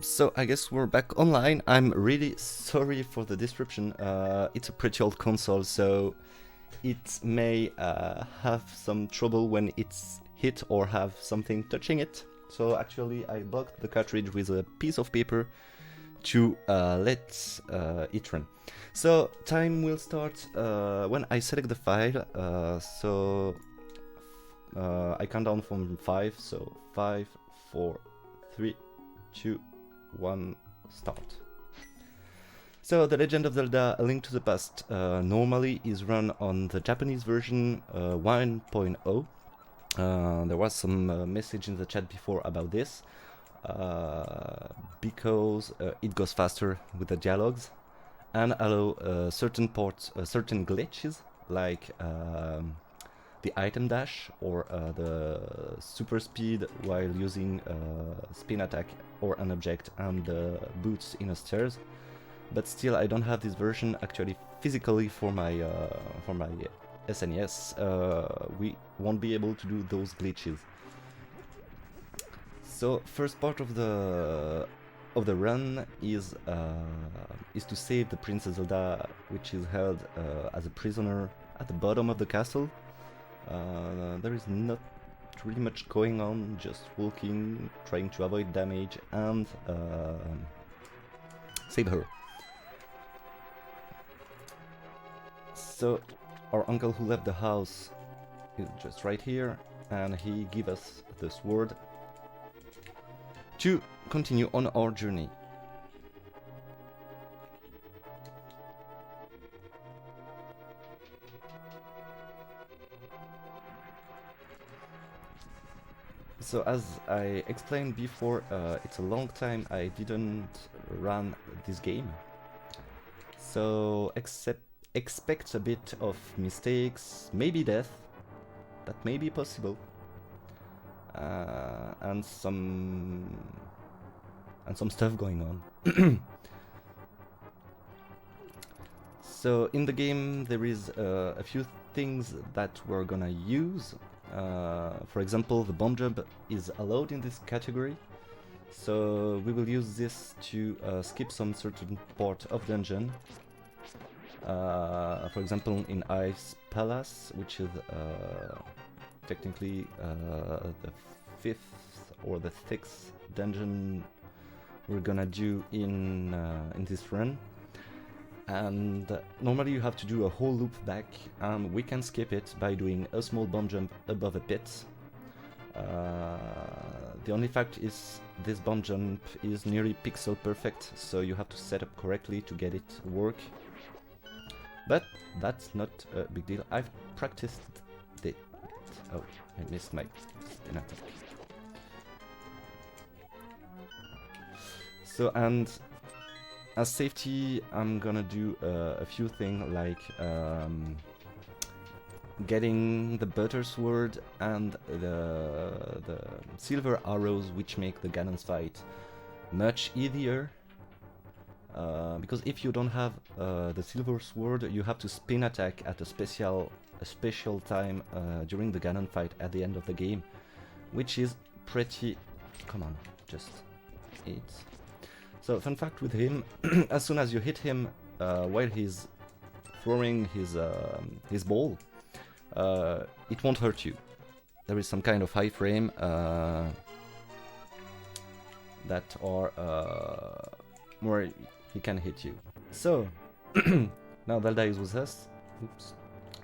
So I guess we're back online. I'm really sorry for the disruption. It's a pretty old console, so it may have some trouble when it's hit or have something touching it. So actually I blocked the cartridge with a piece of paper to let it run. So time will start when I select the file. I count down from 5, so 5, 4, 3, 2, 1, start. So The Legend of Zelda: A Link to the Past normally is run on the Japanese version 1.0. There was some message in the chat before about this, because it goes faster with the dialogues and allow certain glitches like the item dash or the super speed while using spin attack or an object and the boots in a stairs. But still, I don't have this version actually physically for my SNES. We won't be able to do those glitches. So first part of the run is to save the Princess Zelda, which is held as a prisoner at the bottom of the castle. There is not really much going on, just walking, trying to avoid damage and save her. So our uncle who left the house is just right here, and he gave us the sword to continue on our journey. So as I explained before, it's a long time I didn't run this game. So expect a bit of mistakes, maybe death, that may be possible, and some stuff going on. So in the game there is a few things that we're gonna use. For example, the bomb jump is allowed in this category, so we will use this to skip some certain part of dungeon. For example, in Ice Palace, which is technically the 5th or the 6th dungeon we're gonna do in this run. And normally you have to do a whole loop back, and we can skip it by doing a small bomb jump above a pit. The only fact is this bomb jump is nearly pixel perfect, so you have to set up correctly to get it to work. But that's not a big deal. I've practiced it. Oh, I missed my spin attack. So, and as safety, I'm gonna do a few things like getting the butter sword and the silver arrows, which make the Ganon's fight much easier. Because if you don't have the silver sword, you have to spin attack at a special time during the Ganon fight at the end of the game, which is pretty... Come on, just eat. So fun fact with him, as soon as you hit him while he's throwing his ball, it won't hurt you. There is some kind of high frame that are where he can hit you. So now Zelda is with us. Oops,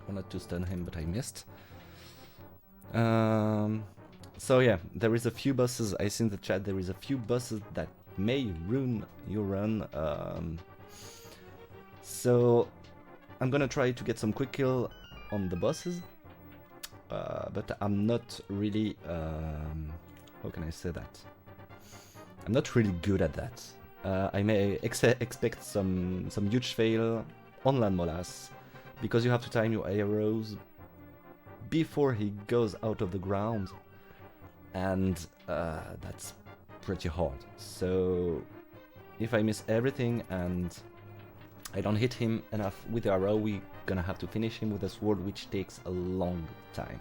I wanted to stun him, but I missed. So yeah, there is a few bosses. I see in the chat there is a few bosses that may ruin your run. So I'm gonna try to get some quick kill on the bosses, but I'm not really how can I say that? I'm not really good at that. I may expect some huge fail on Land Molas, because you have to time your arrows before he goes out of the ground, and that's pretty hard. So if I miss everything and I don't hit him enough with the arrow, we're gonna have to finish him with a sword, which takes a long time.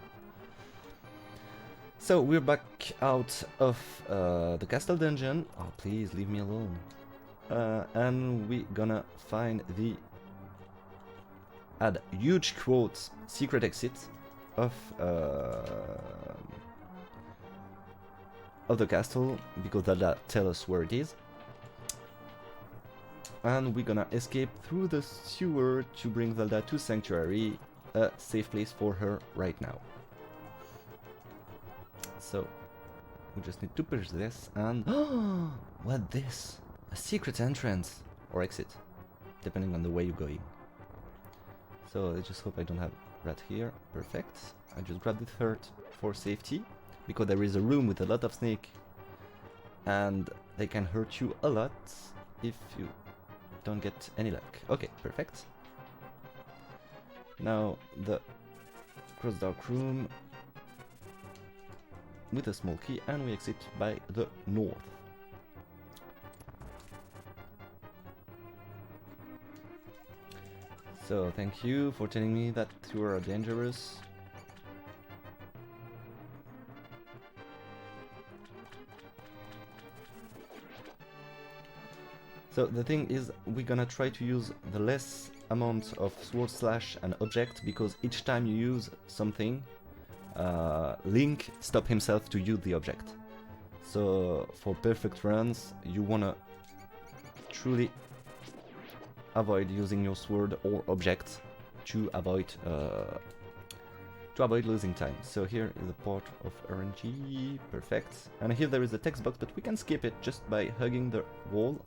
So we're back out of the castle dungeon. Oh, please leave me alone. And we're gonna find the huge quotes secret exit of the castle, because that'll tell us where it is. And we're gonna escape through the sewer to bring Zelda to Sanctuary, a safe place for her right now. So we just need to push this and what this? A secret entrance or exit, depending on the way you're going. So I just hope I don't have rat here. Perfect. I just grabbed it hurt for safety, because there is a room with a lot of snake and they can hurt you a lot if you don't get any luck. Okay, perfect. Now the cross dark room with a small key, and we exit by the north. So thank you for telling me that you are dangerous. So the thing is, we're gonna try to use the less amount of sword slash and object, because each time you use something, Link stop himself to use the object. So for perfect runs, you wanna truly avoid using your sword or object to avoid losing time. So here is a part of RNG, perfect. And here there is a text box, but we can skip it just by hugging the wall.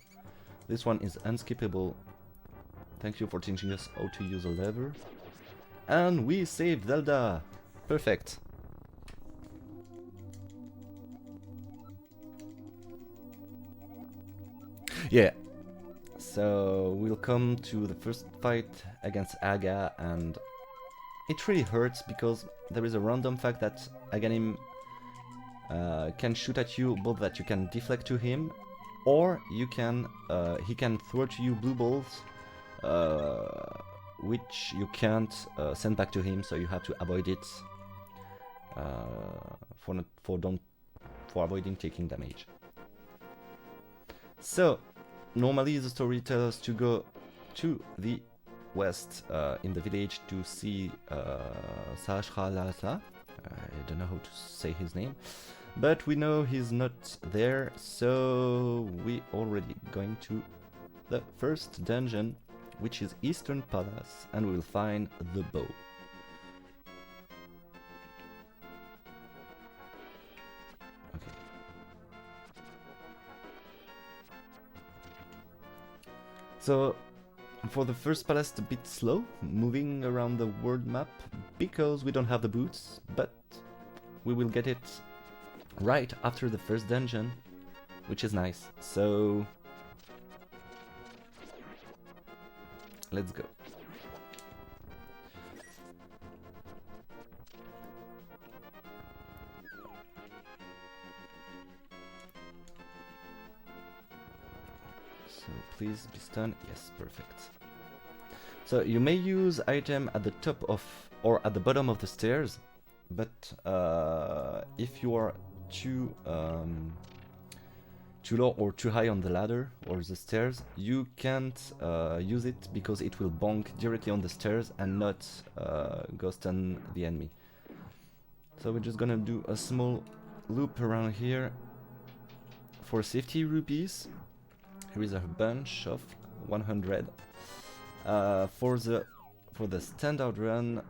This one is unskippable. Thank you for teaching us how to use a lever. And we saved Zelda! Perfect. Yeah. So we'll come to the first fight against Aga, and it really hurts because there is a random fact that Aganim can shoot at you, both that you can deflect to him, or you can he can throw to you blue balls, which you can't send back to him, so you have to avoid it for avoiding taking damage. So normally the story tells us to go to the west in the village to see Sahasrarata. I don't know how to say his name, but we know he's not there, so we already going to the first dungeon, which is Eastern Palace, and we'll find the bow. Okay. So for the first palace, it's a bit slow moving around the world map because we don't have the boots, but we will get it right after the first dungeon, which is nice. So let's go. So please be stunned. Yes, perfect. So you may use item at the top of or at the bottom of the stairs, but if you are too low or too high on the ladder or the stairs, you can't use it because it will bonk directly on the stairs and not go stun the enemy. So we're just gonna do a small loop around here for 50 rupees. Here is a bunch of 100. For the standard run,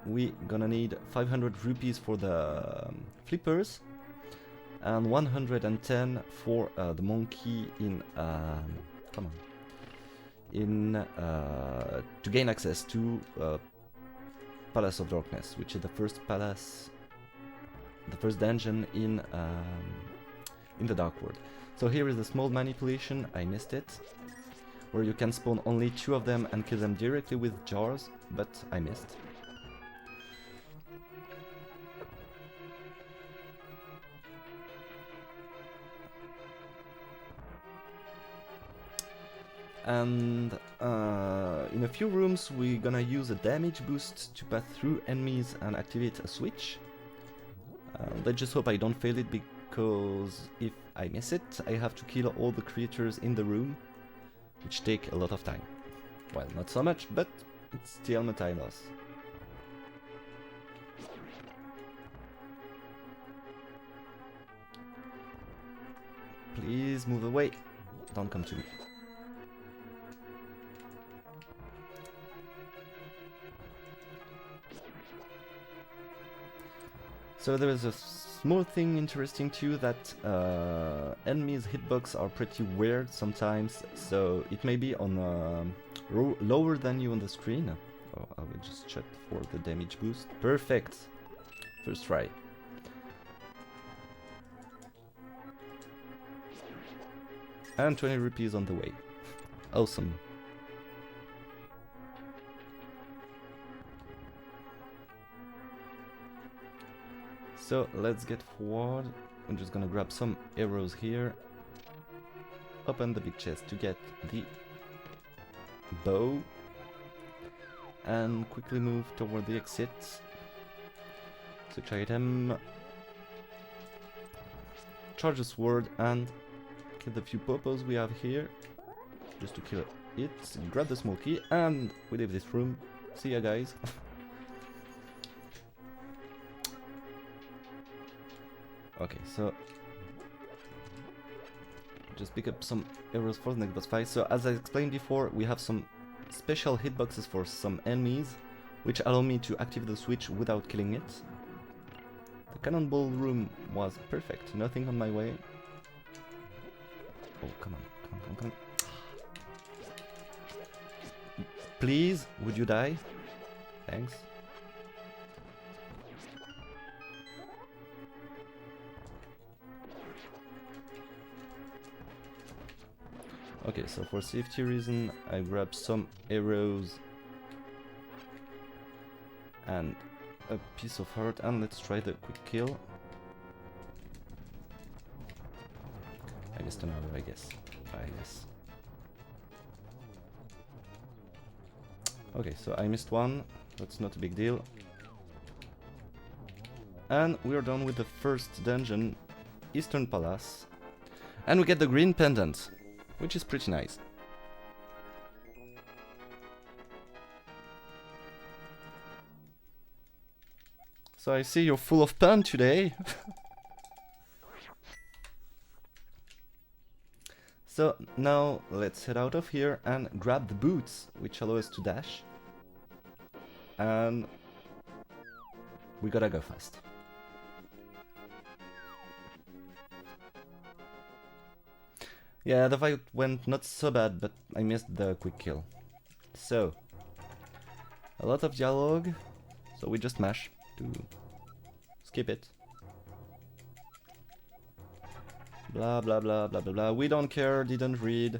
we gonna need 500 rupees for the flippers and 110 for the monkey in to gain access to Palace of Darkness, which is the first palace, the first dungeon in the Dark World. So here is a small manipulation, I missed it, where you can spawn only 2 of them and kill them directly with jars, but I missed. And in a few rooms we're gonna use a damage boost to pass through enemies and activate a switch. Let's just hope I don't fail it, because if I miss it, I have to kill all the creatures in the room, which take a lot of time. Well, not so much, but it's still a time loss. Please move away. Don't come to me. So there is a small thing interesting too, that enemies' hitbox are pretty weird sometimes, so it may be on lower than you on the screen. Oh, I will just check for the damage boost. Perfect! First try. And 20 rupees on the way. Awesome. So let's get forward. I'm just gonna grab some arrows here. Open the big chest to get the bow. And quickly move toward the exit. Switch item. Charge a sword and kill the few popos we have here. Just to kill it. Grab the small key and we leave this room. See ya, guys. Okay, so just pick up some arrows for the next boss fight. So as I explained before, we have some special hitboxes for some enemies, which allow me to activate the switch without killing it. The cannonball room was perfect, nothing on my way. Oh, come on. Please, would you die? Thanks. Okay, so for safety reason, I grab some arrows and a piece of heart, and let's try the quick kill. I missed another, I guess. Okay, so I missed one, that's not a big deal. And we're done with the first dungeon, Eastern Palace. And we get the green pendant, which is pretty nice. So I see you're full of pun today. So now let's head out of here and grab the boots, which allow us to dash. And we gotta go fast. Yeah, the fight went not so bad, but I missed the quick kill. So, a lot of dialogue, so we just mash to skip it. Blah blah blah blah blah blah, we don't care, didn't read.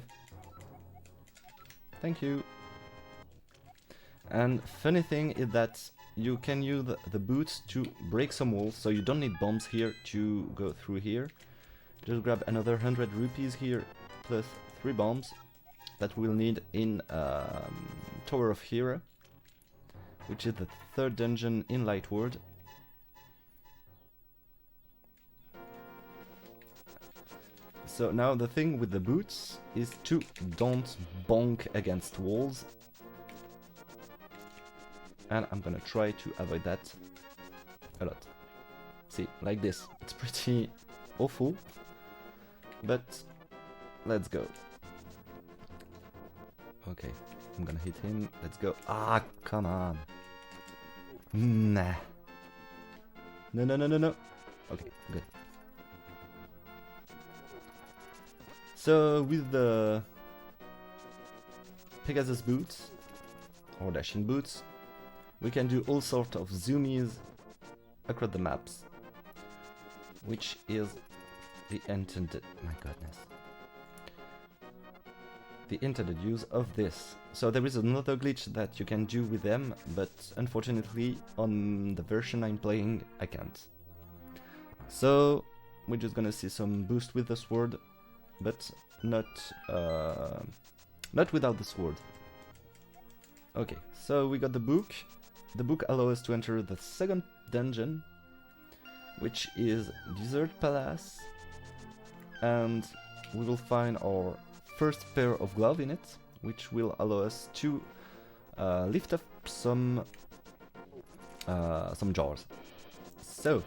Thank you. And funny thing is that you can use the boots to break some walls, so you don't need bombs here to go through here. Just grab another 100 rupees here, plus 3 bombs that we'll need in Tower of Hero, which is the 3rd dungeon in Lightward. So now the thing with the boots is to don't bonk against walls. And I'm gonna try to avoid that a lot. See, like this, it's pretty awful. But let's go. Okay, I'm gonna hit him. Let's go. Ah, come on. Nah. No. Okay, good. So with the Pegasus boots, or dashing boots, we can do all sorts of zoomies across the maps, which is the intended, my goodness, the intended use of this. So there is another glitch that you can do with them, but unfortunately on the version I'm playing I can't. So we're just gonna see some boost with the sword, but not without the sword. Okay, so we got the book. The book allows us to enter the 2nd dungeon, which is Desert Palace, and we will find our first pair of gloves in it, which will allow us to lift up some jars. So,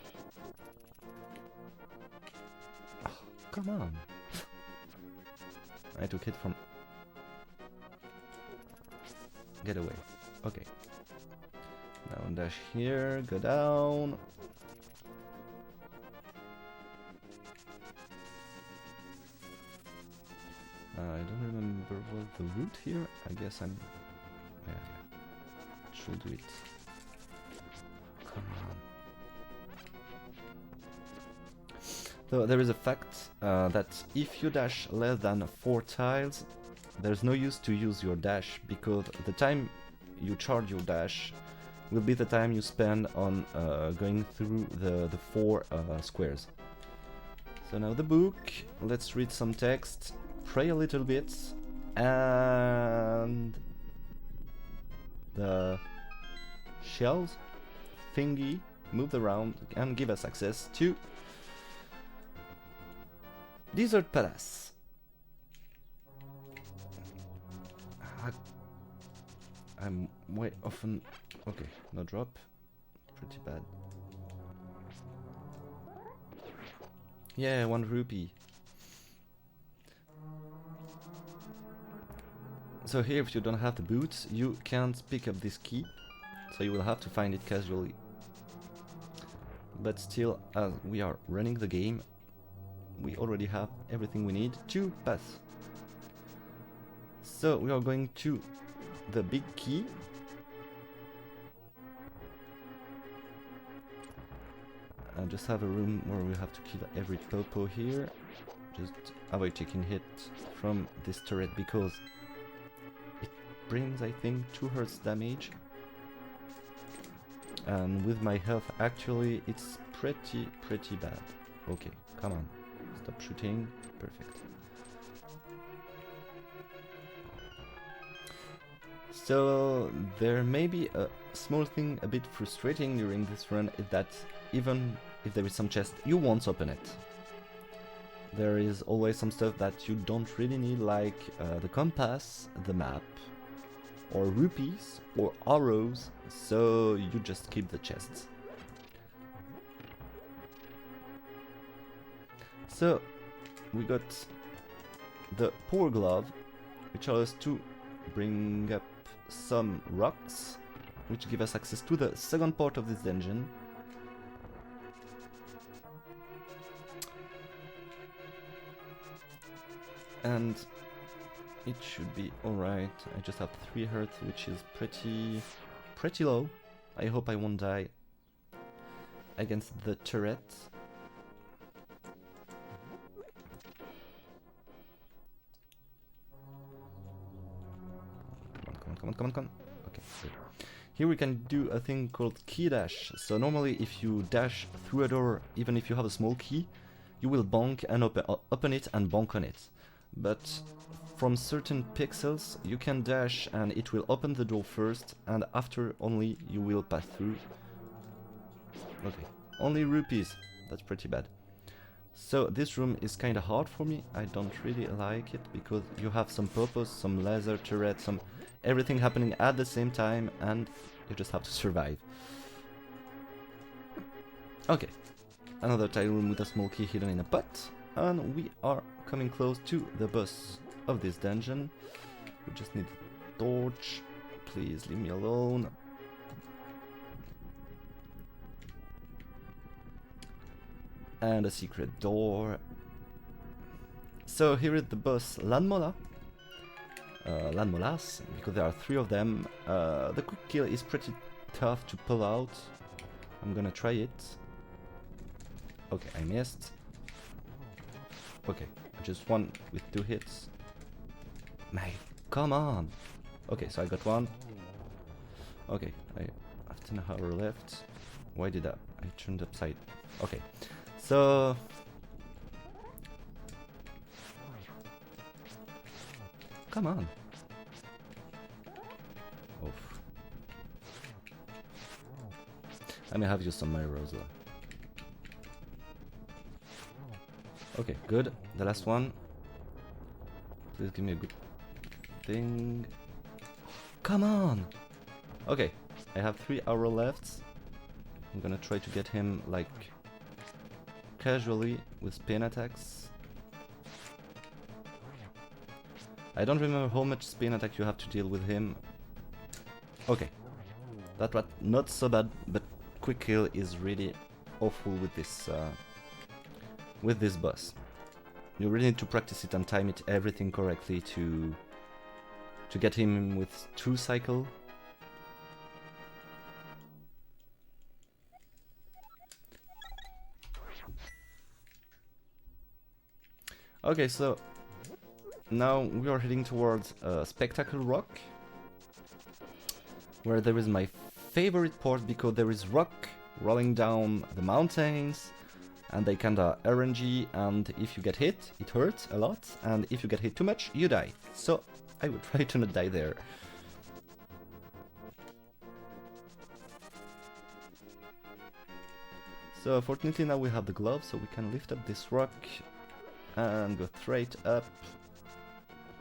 oh, come on! I took it from. Get away. Okay. Now dash here, go down. I don't remember what the route here. I guess I'm. Yeah. Should do it. Come on. So there is a fact that if you dash less than 4 tiles, there's no use to use your dash, because the time you charge your dash will be the time you spend on going through the 4 squares. So now the book, let's read some text, pray a little bit, and the shells thingy move around and give us access to Desert Palace. I'm way often. Okay, no drop. Pretty bad. Yeah, 1 rupee. So here, if you don't have the boots, you can't pick up this key. So you will have to find it casually. But still, as we are running the game, we already have everything we need to pass. So we are going to the big key. I just have a room where we have to kill every popo here. Just avoid taking hit from this turret because it brings, I think, 2 hertz damage. And with my health, actually, it's pretty bad. Okay, come on. Stop shooting. Perfect. So there may be a small thing a bit frustrating during this run, is that even if there is some chest, you won't open it. There is always some stuff that you don't really need, like the compass, the map, or rupees, or arrows, so you just keep the chests. So we got the power glove, which allows us to bring up some rocks, which give us access to the second part of this dungeon. And it should be alright. I just have 3 health, which is pretty low. I hope I won't die against the turret. Come on. Okay, good. Here we can do a thing called key dash. So normally if you dash through a door, even if you have a small key, you will bonk and open it and bonk on it. But from certain pixels you can dash and it will open the door first, and after only you will pass through. Okay, only rupees. That's pretty bad. So this room is kinda hard for me. I don't really like it because you have some purpose, some laser turret, some everything happening at the same time, and you just have to survive. Okay, another tile room with a small key hidden in a pot, and we are coming close to the boss of this dungeon. We just need a torch. Please leave me alone. And a secret door. So here is the boss Landmola. Landmolas, because there are 3 of them. The quick kill is pretty tough to pull out. I'm gonna try it. Okay, I missed. Okay, just 1 with 2 hits. Mate, come on! Okay, so I got 1. Okay, I have 10 hours left. Why did I turned upside? Okay, so come on. Oof. I may have used some arrows though. Okay, good. The last one. Please give me a good thing. Come on! Okay, I have 3 arrow left. I'm gonna try to get him, like, casually with spin attacks. I don't remember how much spin attack you have to deal with him. Okay. That was not so bad, but quick kill is really awful with this boss. You really need to practice it and time it everything correctly to get him with 2 cycle. Okay, so now we are heading towards Spectacle Rock, where there is my favorite part because there is rock rolling down the mountains, and they kinda RNG, and if you get hit, it hurts a lot, and if you get hit too much, you die. So I would try to not die there. So fortunately now we have the glove, so we can lift up this rock and go straight up,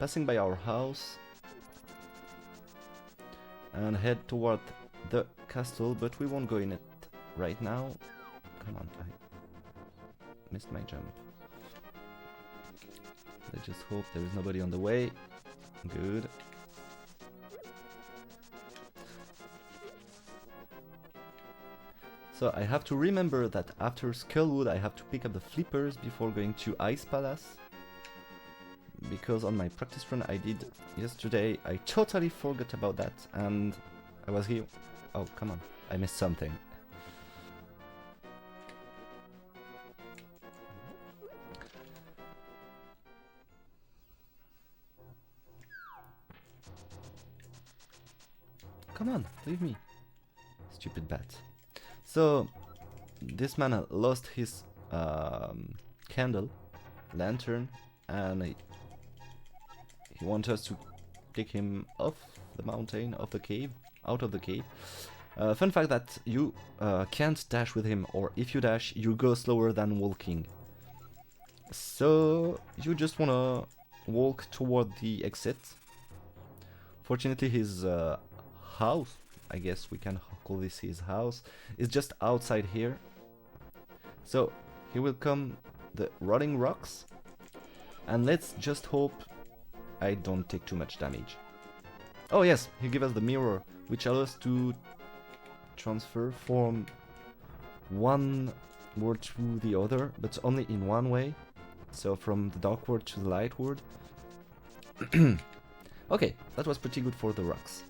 passing by our house, and head toward the castle, but we won't go in it right now. Come on, I missed my jump. Let's just hope there is nobody on the way. Good. So I have to remember that after Skullwood I have to pick up the flippers before going to Ice Palace. Because on my practice run I did yesterday, I totally forgot about that, and I was here. Oh, come on, I missed something. Come on, leave me. Stupid bat. So, this man lost his lantern, and he wants us to take him off the mountain, off the cave, out of the cave. Fun fact that you can't dash with him, or if you dash, you go slower than walking. So, you just wanna walk toward the exit. Fortunately, his house, I guess we can call this his house, is just outside here. So here will come the rolling rocks, and let's just hope I don't take too much damage. Oh yes, he gave us the mirror, which allows us to transfer from one world to the other, but only in one way. So from the dark world to the light world. Okay, that was pretty good for the rocks.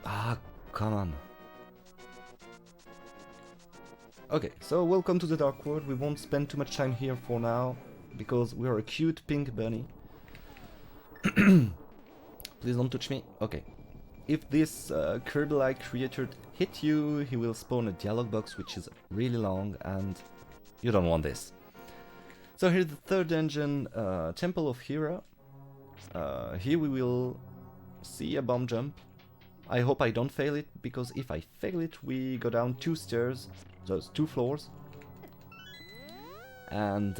Ah, come on. Okay, so welcome to the Dark World. We won't spend too much time here for now, because we are a cute pink bunny. Please don't touch me. Okay. If this Kirby-like creature hit you, he will spawn a dialog box which is really long, and you don't want this. So here's the third dungeon, Temple of Hera. Here we will see a bomb jump. I hope I don't fail it, because if I fail it, we go down 2 stairs, those 2 floors. And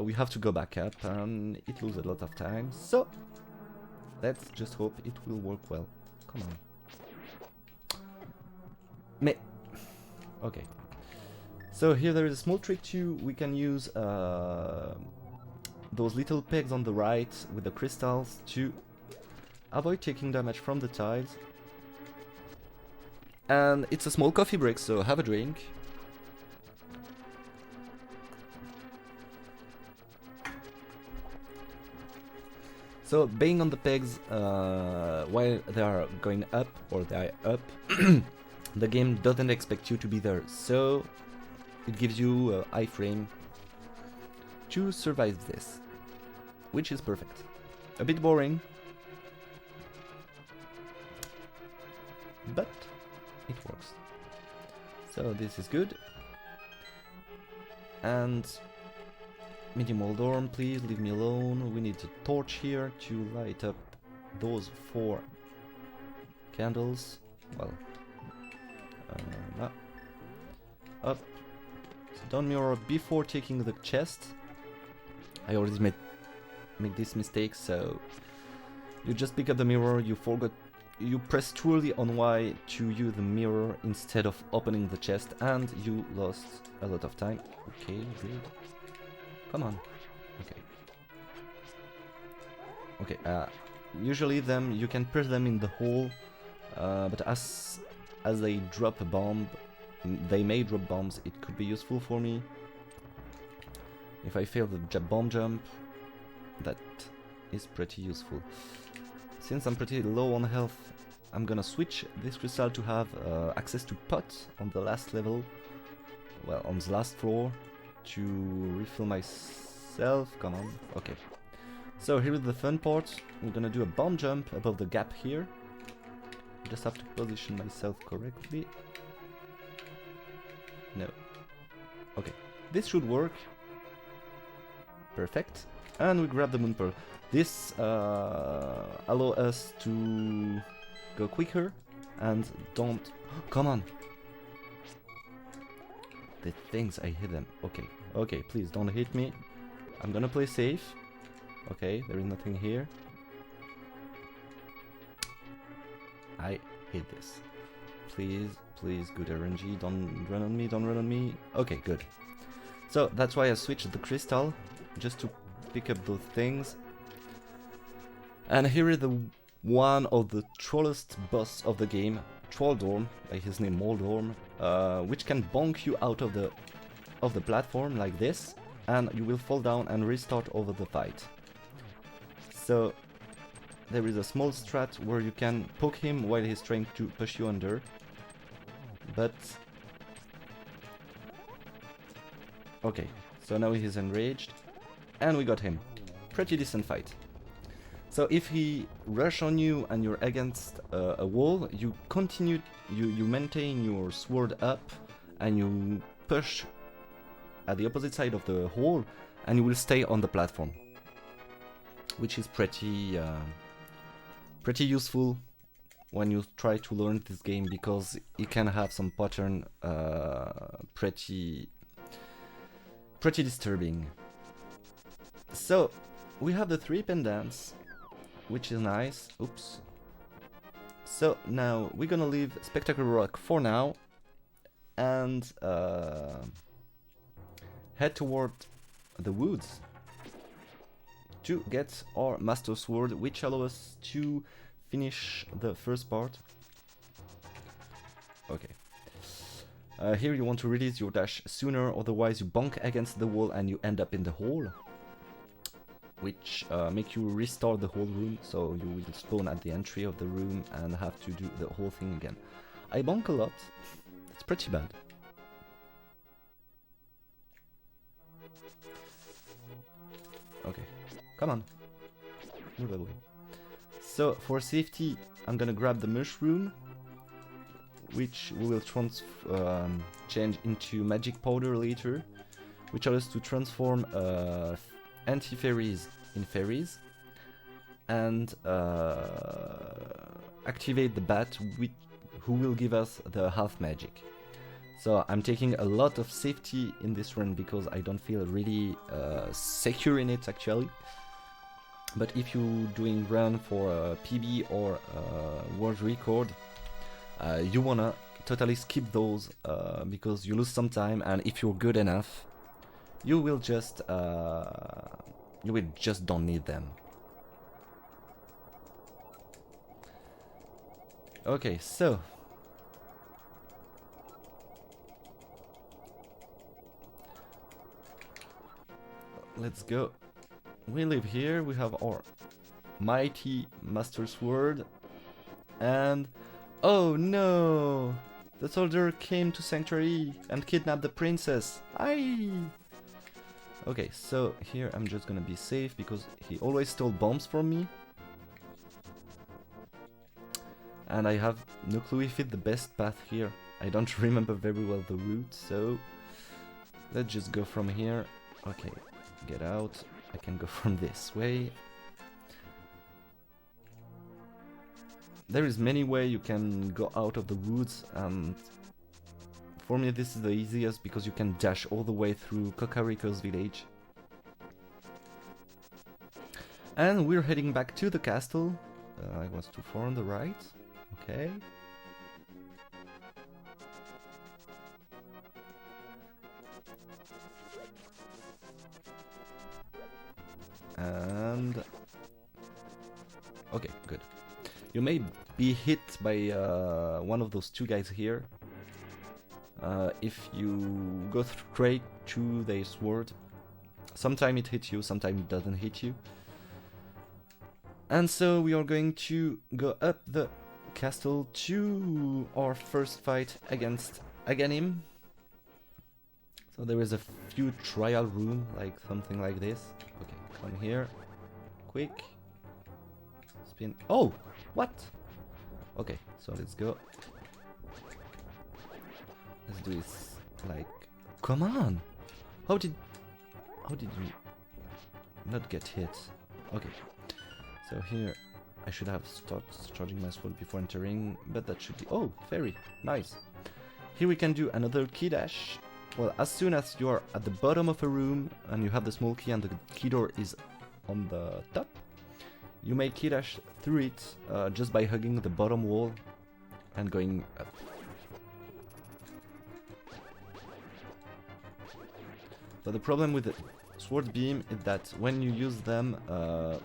we have to go back up, and it loses a lot of time. So let's just hope it will work well. Come on. Meh. Okay. So here there is a small trick too. We can use those little pegs on the right with the crystals to avoid taking damage from the tiles. And it's a small coffee break, so have a drink. So being on the pegs while they are going up, or they are up, the game doesn't expect you to be there, so it gives you a iframe to survive this, which is perfect. A bit boring, but it works. So this is good. And minimal dorm, please leave me alone. We need a torch here to light up those 4 candles. Well, no. Up. So down mirror before taking the chest. I already make this mistake, so you just pick up the mirror, you press truly on Y to use the mirror instead of opening the chest, and you lost a lot of time. Okay, good. Come on. Okay. Okay, usually you can press them in the hole, but as they drop a bomb, they may drop bombs, it could be useful for me. If I fail the bomb jump, that is pretty useful. Since I'm pretty low on health, I'm gonna switch this crystal to have access to pot on the last level, well, on the last floor, to refill myself. Come on, okay. So here is the fun part. We're gonna do a bomb jump above the gap here. Just have to position myself correctly. No. Okay, this should work. Perfect. And we grab the moon pearl. This allow us to go quicker and don't... Come on! The things, I hit them. Okay, okay, please don't hit me. I'm gonna play safe. Okay, there is nothing here. I hate this. Please, please, good RNG, don't run on me, don't run on me. Okay, good. So that's why I switched the crystal, just to pick up those things. And here is the one of the trollest boss of the game, Trolldorm, by his name Moldorm, which can bonk you out of the platform like this, and you will fall down and restart over the fight. So there is a small strat where you can poke him while he's trying to push you under, but okay, so now he's enraged, and we got him. Pretty decent fight. So if he rush on you and you're against a wall, you continue, you maintain your sword up, and you push at the opposite side of the hole, and you will stay on the platform, which is pretty useful when you try to learn this game, because it can have some pattern pretty disturbing. So we have the 3 pendants, which is nice. Oops. So now we're gonna leave Spectacular Rock for now and head toward the woods to get our Master Sword, which allows us to finish the first part. Okay. Here you want to release your dash sooner, otherwise you bonk against the wall and you end up in the hole, which make you restart the whole room, so you will spawn at the entry of the room and have to do the whole thing again. I bonk a lot, it's pretty bad. Okay, come on, move away. So for safety, I'm gonna grab the mushroom, which we will change into magic powder later, which allows us to transform anti-fairies in fairies, and activate the bat, who will give us the half magic. So I'm taking a lot of safety in this run because I don't feel really secure in it actually. But if you're doing run for a PB or a world record, you wanna totally skip those because you lose some time, and if you're good enough, you will just don't need them. Okay, so let's go. We live here, we have our mighty Master Sword, and oh no! The soldier came to Sanctuary and kidnapped the princess. Aye! Okay, so here I'm just gonna be safe because he always stole bombs from me. And I have no clue if it's the best path here. I don't remember very well the route, so let's just go from here. Okay, get out. I can go from this way. there is many ways you can go out of the woods, and for me this is the easiest because you can dash all the way through Kokariko's village. And we're heading back to the castle. I was too far on the right. Okay. And... okay, good. You may be hit by one of those two guys here. If you go straight to their sword. Sometimes it hits you, sometimes it doesn't hit you. And so we are going to go up the castle to our first fight against Aganim. So there is a few trial room, like something like this. Okay, come here. Quick. Spin. Oh! What? Okay, so let's go. Let's do this like... come on! How did you not get hit? Okay. So here, I should have started charging my sword before entering, but that should be... oh, fairy, nice. Here we can do another key dash. Well, as soon as you are at the bottom of a room, and you have the small key and the key door is on the top, you may key dash through it just by hugging the bottom wall and going up. But the problem with the sword beam is that when you use them,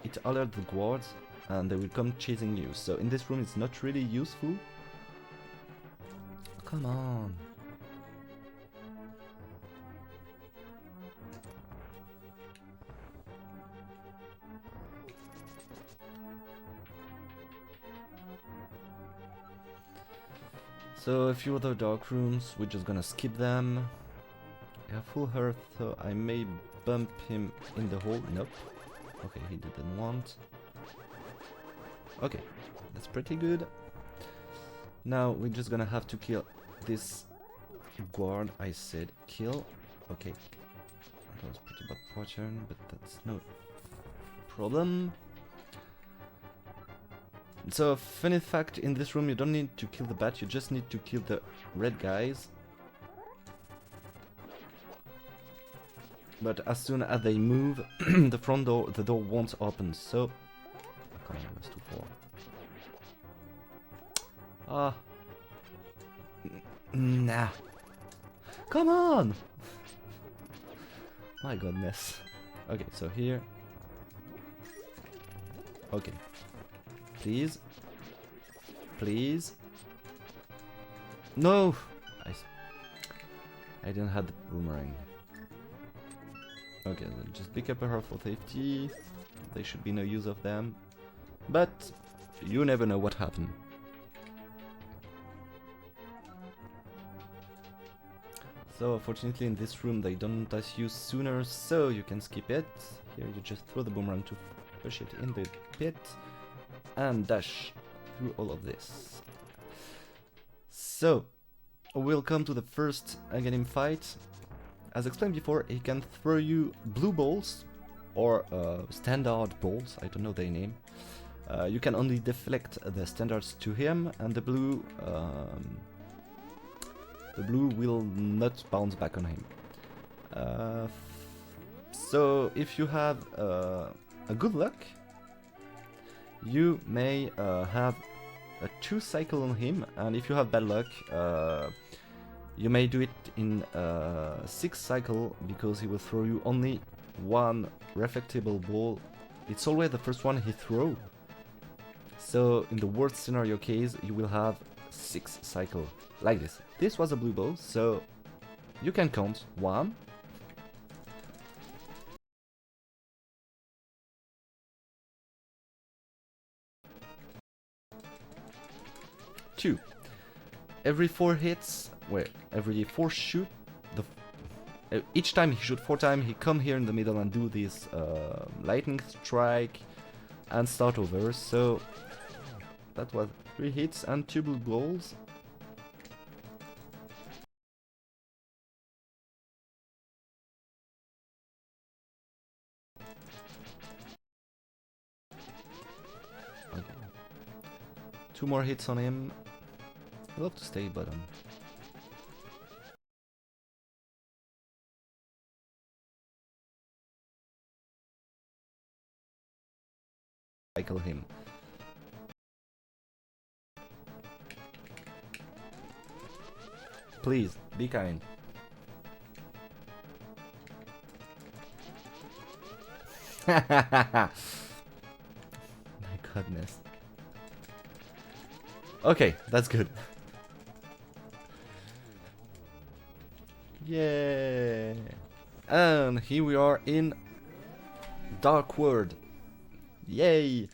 it alerts the guards and they will come chasing you. So in this room it's not really useful. Come on. So a few other dark rooms, we're just gonna skip them. I have full health, so I may bump him in the hole. Nope. Okay, he didn't want. Okay, that's pretty good. Now we're just gonna have to kill this guard. I said kill. Okay. That was pretty bad pattern, but that's no problem. So, funny fact, in this room you don't need to kill the bat, you just need to kill the red guys. But as soon as they move, the door won't open, so... come on, I was too far. Ah. Nah. Come on! My goodness. Okay, so here... okay. Please. Please. No! I didn't have the boomerang. Okay, then just pick up a heart for safety. There should be no use of them. But you never know what happened. So unfortunately in this room they don't touch you sooner, so you can skip it. Here you just throw the boomerang to push it in the pit and dash through all of this. So we'll come to the first Aganim fight. As explained before, he can throw you blue balls or standard balls, I don't know their name. You can only deflect the standards to him, and the blue will not bounce back on him. So if you have a good luck, you may have a 2 cycle on him, and if you have bad luck, you may do it in 6 cycle, because he will throw you only 1 reflectable ball. It's always the first one he throw. So in the worst scenario case, you will have 6 cycle like this. This was a blue ball, so you can count 1, 2. Every 4 hits, every 4 shoot, each time he shoot 4 times, he come here in the middle and do this lightning strike and start over. So that was 3 hits and 2 blue balls. 2 more hits on him. I love to stay bottom. Cycle him. Please, be kind. My goodness. Okay, that's good. Yeah. And here we are in Dark World. Yay!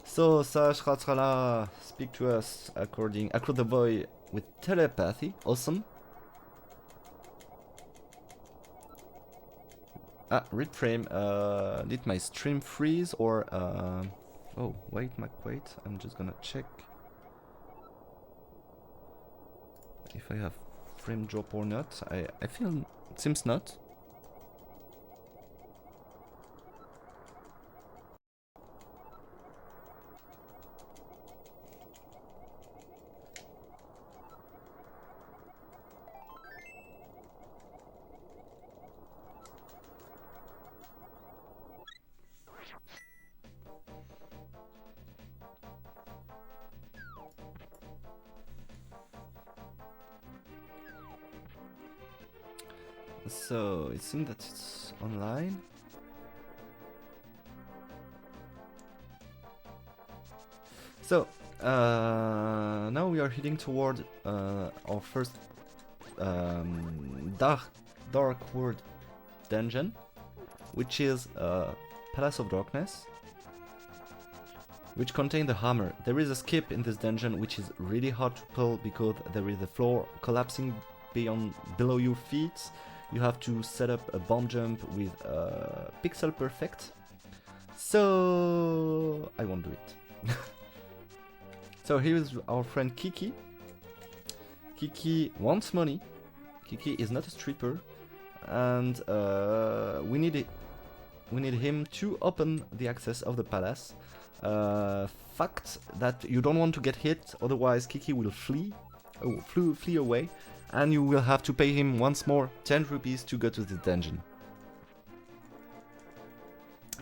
So, Sahasrara, speak to us according the boy with telepathy. Awesome. Read frame. Did my stream freeze or oh, wait, wait. I'm just gonna check if I have frame drop or not. I feel it seems not. So it seems that it's online. So now we are heading toward our first dark world dungeon, which is Palace of Darkness, which contains the hammer. There is a skip in this dungeon which is really hard to pull because there is the floor collapsing below your feet. You have to set up a bomb jump with pixel perfect. So I won't do it. So here is our friend Kiki. Kiki wants money. Kiki is not a stripper, and we need him to open the access of the palace. Fact that you don't want to get hit, otherwise Kiki will flee away, and you will have to pay him once more 10 rupees to go to the dungeon.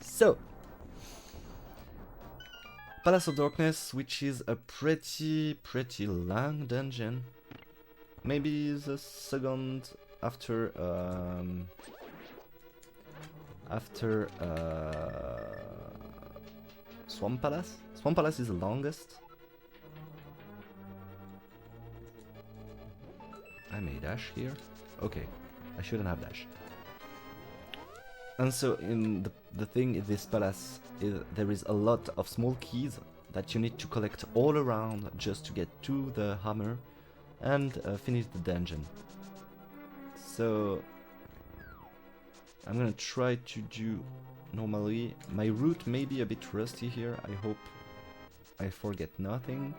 So, Palace of Darkness, which is a pretty long dungeon. Maybe the second after Swamp Palace. Swamp Palace is the longest. I may dash here. Okay, I shouldn't have dash. And so in the thing in this palace is there is a lot of small keys that you need to collect all around just to get to the hammer and finish the dungeon. So I'm gonna try to do normally. My route may be a bit rusty here. I hope I forget nothing.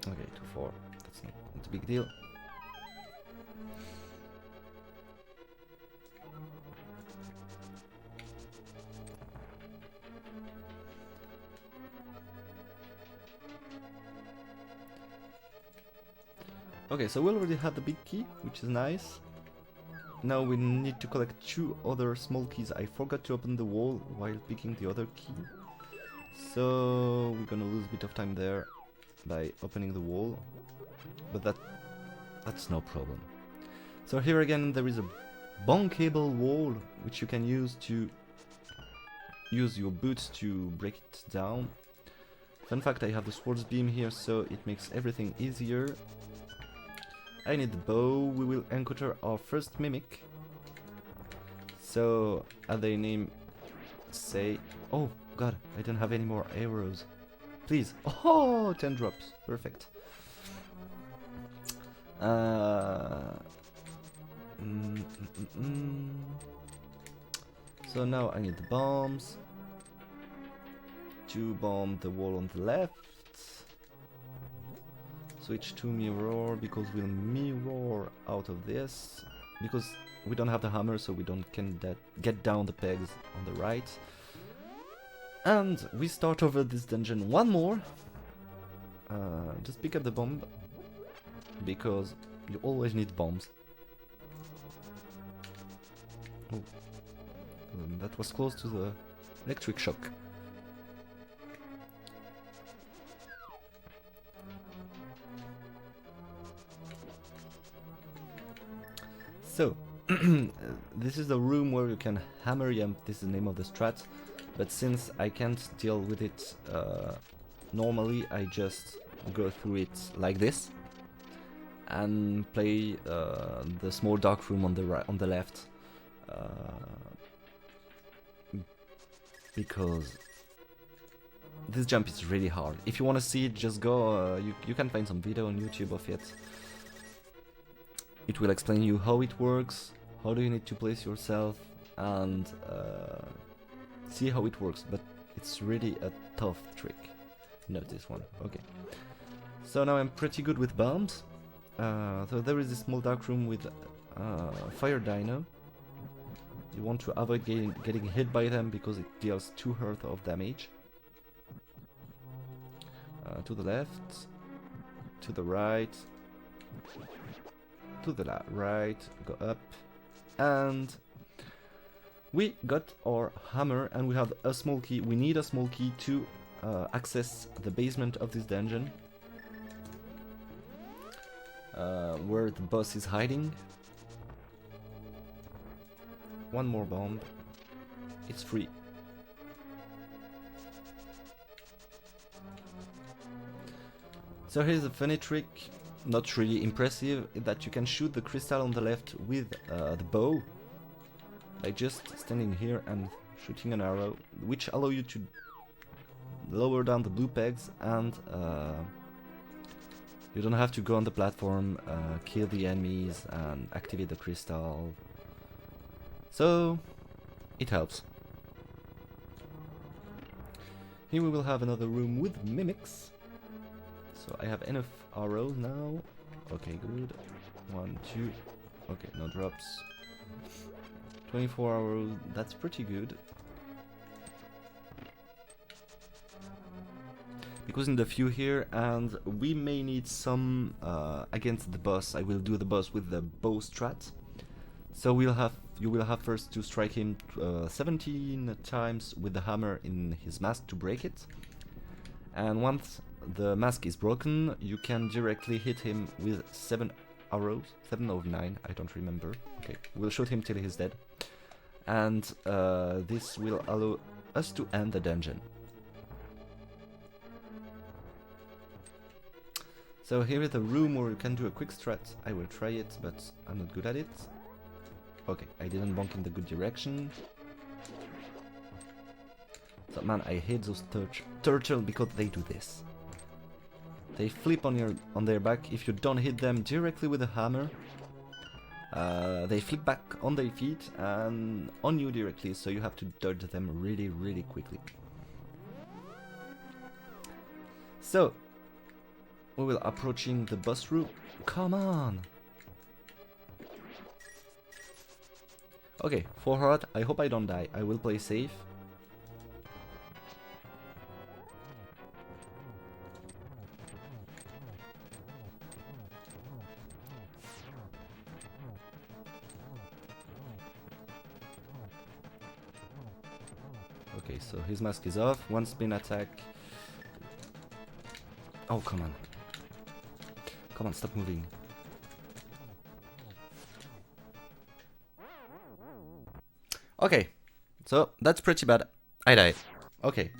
Okay, 2-4. That's not a big deal. Okay, so we already have the big key, which is nice. Now we need to collect 2 other small keys. I forgot to open the wall while picking the other key. So we're gonna lose a bit of time there by opening the wall. But that's no problem. So here again there is a bankable wall which you can use to use your boots to break it down. Fun fact, I have the swords beam here, so it makes everything easier. I need the bow. We will encounter our first mimic. So, as they name say... Oh, god, I don't have any more arrows. Please. Oh, 10 drops. Perfect. So now I need the bombs. To bomb the wall on the left. Switch to mirror because we'll mirror out of this. because we don't have the hammer, so we don't can get down the pegs on the right. And we start over this dungeon one more. Just pick up the bomb, because you always need bombs. Oh, that was close to the electric shock. So, this is the room where you can hammer yam. This is the name of the strat, but since I can't deal with it normally, I just go through it like this and play the small dark room on the right, on the left, because this jump is really hard. If you want to see it, just go. You can find some video on YouTube of it. It will explain you how it works, how do you need to place yourself, and see how it works. But it's really a tough trick. Not this one. Okay. So now I'm pretty good with bombs. So there is this small dark room with fire dino. You want to avoid getting hit by them because it deals 2 health of damage. To the left, to the right, to the right, go up, and we got our hammer, and we have a small key. We need a small key to access the basement of this dungeon, where the boss is hiding. One more bomb. It's free. So here's a funny trick, not really impressive, that you can shoot the crystal on the left with the bow, by just standing here and shooting an arrow, which allow you to lower down the blue pegs, and you don't have to go on the platform, kill the enemies and activate the crystal. So it helps. Here we will have another room with mimics. So I have enough arrows now. Okay, good. 1, 2. Okay, no drops. 24 arrows, that's pretty good. Because in the few here, and we may need some against the boss. I will do the boss with the bow strat. So you will have first to strike him 17 times with the hammer in his mask to break it. And once the mask is broken, you can directly hit him with 7 arrows, 7 or 9, I don't remember. Okay, we'll shoot him till he's dead. And this will allow us to end the dungeon. So here is a room where you can do a quick strat. I will try it, but I'm not good at it. Okay, I didn't bonk in the good direction. So man, I hate those turtle because they do this. They flip on their back. If you don't hit them directly with a hammer, they flip back on their feet and on you directly, so you have to dodge them really, really quickly. So we will approaching the boss room. Come on! Okay, 4 heart. I hope I don't die. I will play safe. Okay, so his mask is off. One spin attack. Oh, come on. Come on, stop moving. Okay, so that's pretty bad. I died. Okay.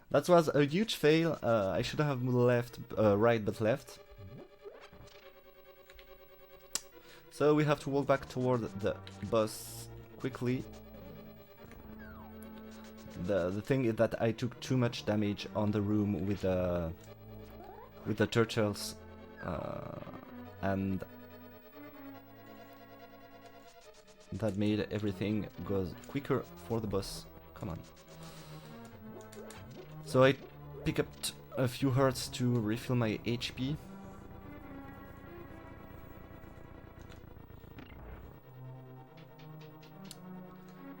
That was a huge fail. I should have left right, but left. So we have to walk back toward the boss quickly. The thing is that I took too much damage on the room with the turtles, and that made everything goes quicker for the boss. Come on. So I pick up a few hearts to refill my HP.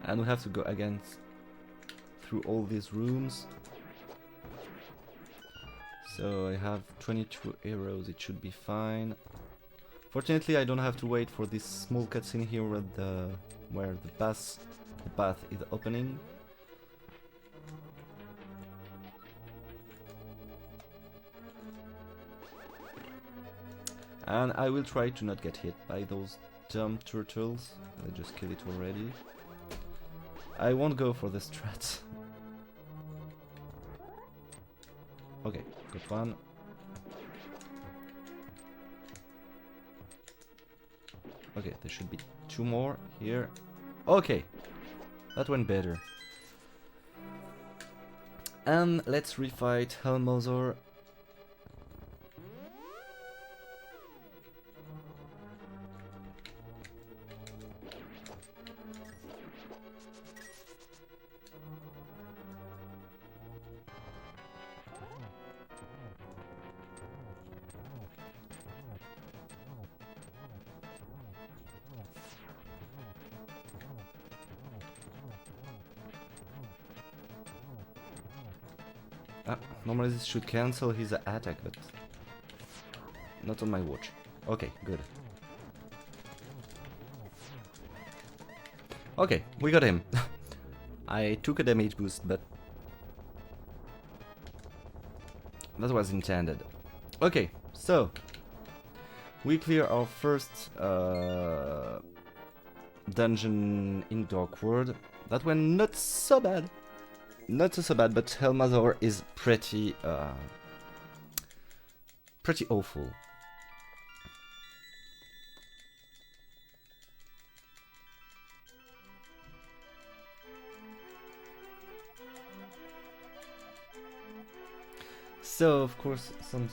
And we have to go again through all these rooms. So I have 22 arrows, it should be fine. Fortunately I don't have to wait for this small cutscene here where the path is opening. And I will try to not get hit by those dumb turtles. I just killed it already. I won't go for the strat. Okay, got one. Okay, there should be 2 more here. Okay, that went better. And let's refight Helmozor. Normally this should cancel his attack, but not on my watch. Okay, good. Okay, we got him. I took a damage boost, but that was intended. Okay, so we clear our first dungeon in Dark World. That went not so bad. Not so bad, but Helmazor is pretty awful. So of course some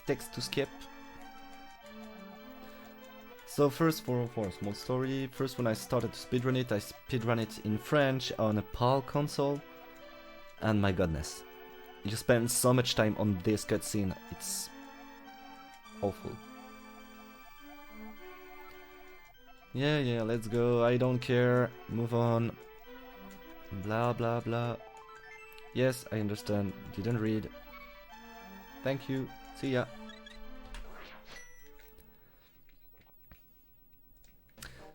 text to skip. So first for a small story, first when I started to speedrun it, I speedrun it in French on a PAL console. And my goodness, you spend so much time on this cutscene, it's awful. Yeah, let's go, I don't care, move on. Blah blah blah. Yes, I understand, didn't read. Thank you, see ya.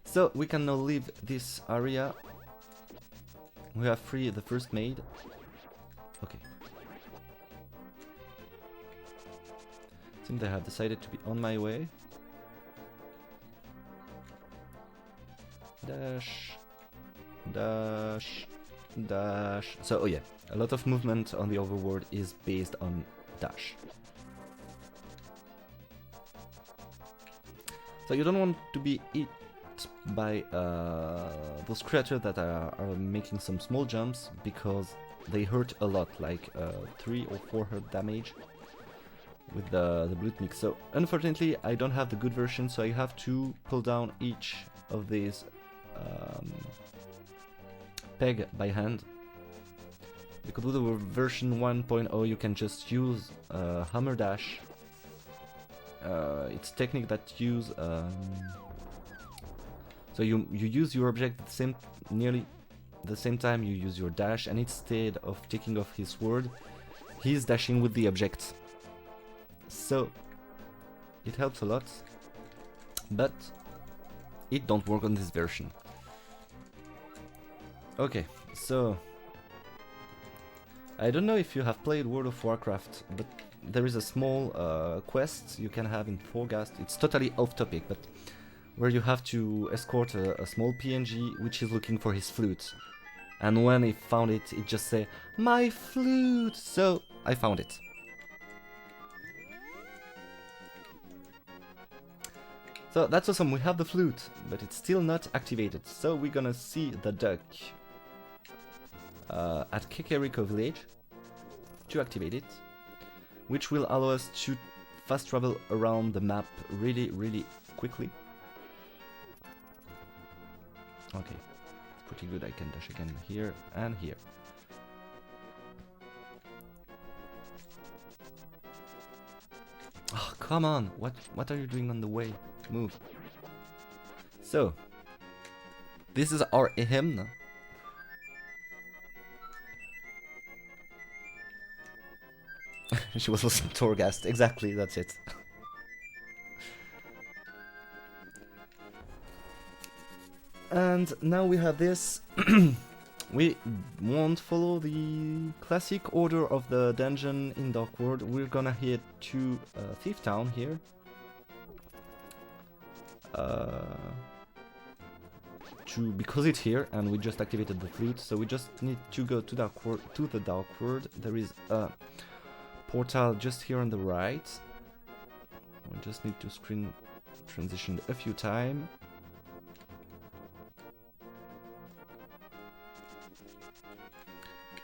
So, we can now leave this area. We have freed the first maid. Okay. Seems I have decided to be on my way. Dash, dash, dash. So, oh yeah, a lot of movement on the overworld is based on dash. So you don't want to be hit by those creatures that are making some small jumps, because they hurt a lot, like 3 or 4 hurt damage with the blood mix. So unfortunately I don't have the good version, so I have to pull down each of these peg by hand. Because with the version 1.0 you can just use hammer dash. It's a technique that use so you use your object at the same, nearly the same time you use your dash, and instead of taking off his sword, he's dashing with the object. So it helps a lot, but it don't work on this version. Okay, so I don't know if you have played World of Warcraft, but there is a small quest you can have in Forgast. It's totally off topic, but where you have to escort a small PNG which is looking for his flute. And when he found it, it just say, "My flute!" So I found it. So that's awesome, we have the flute, but it's still not activated. So we're gonna see the duck at Kekeriko village to activate it, which will allow us to fast travel around the map really quickly. Okay, it's pretty good. I can dash again here and here. Oh, come on! What are you doing on the way? Move. So, this is our hymn. She was listening to Torghast. Exactly, that's it. And now we have this. We won't follow the classic order of the dungeon in Dark World. We're gonna head to Thief Town here. Because it's here and we just activated the flute, so we just need to go to the Dark World. There is a portal just here on the right. We just need to screen transition a few times.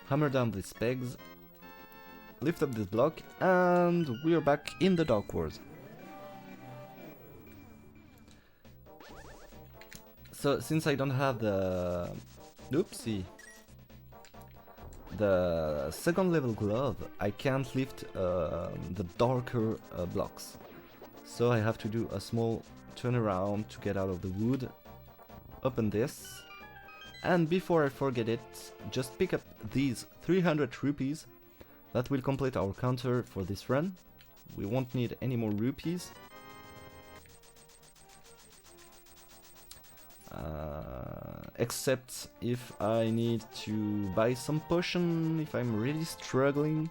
Hammer down these pegs, lift up this block, and we're back in the Dark World. So, since I don't have the... Oopsie. The second level glove, I can't lift the darker blocks. So I have to do a small turnaround to get out of the wood. Open this. And before I forget it, just pick up these 300 rupees. That will complete our counter for this run. We won't need any more rupees. Except if I need to buy some potion, if I'm really struggling.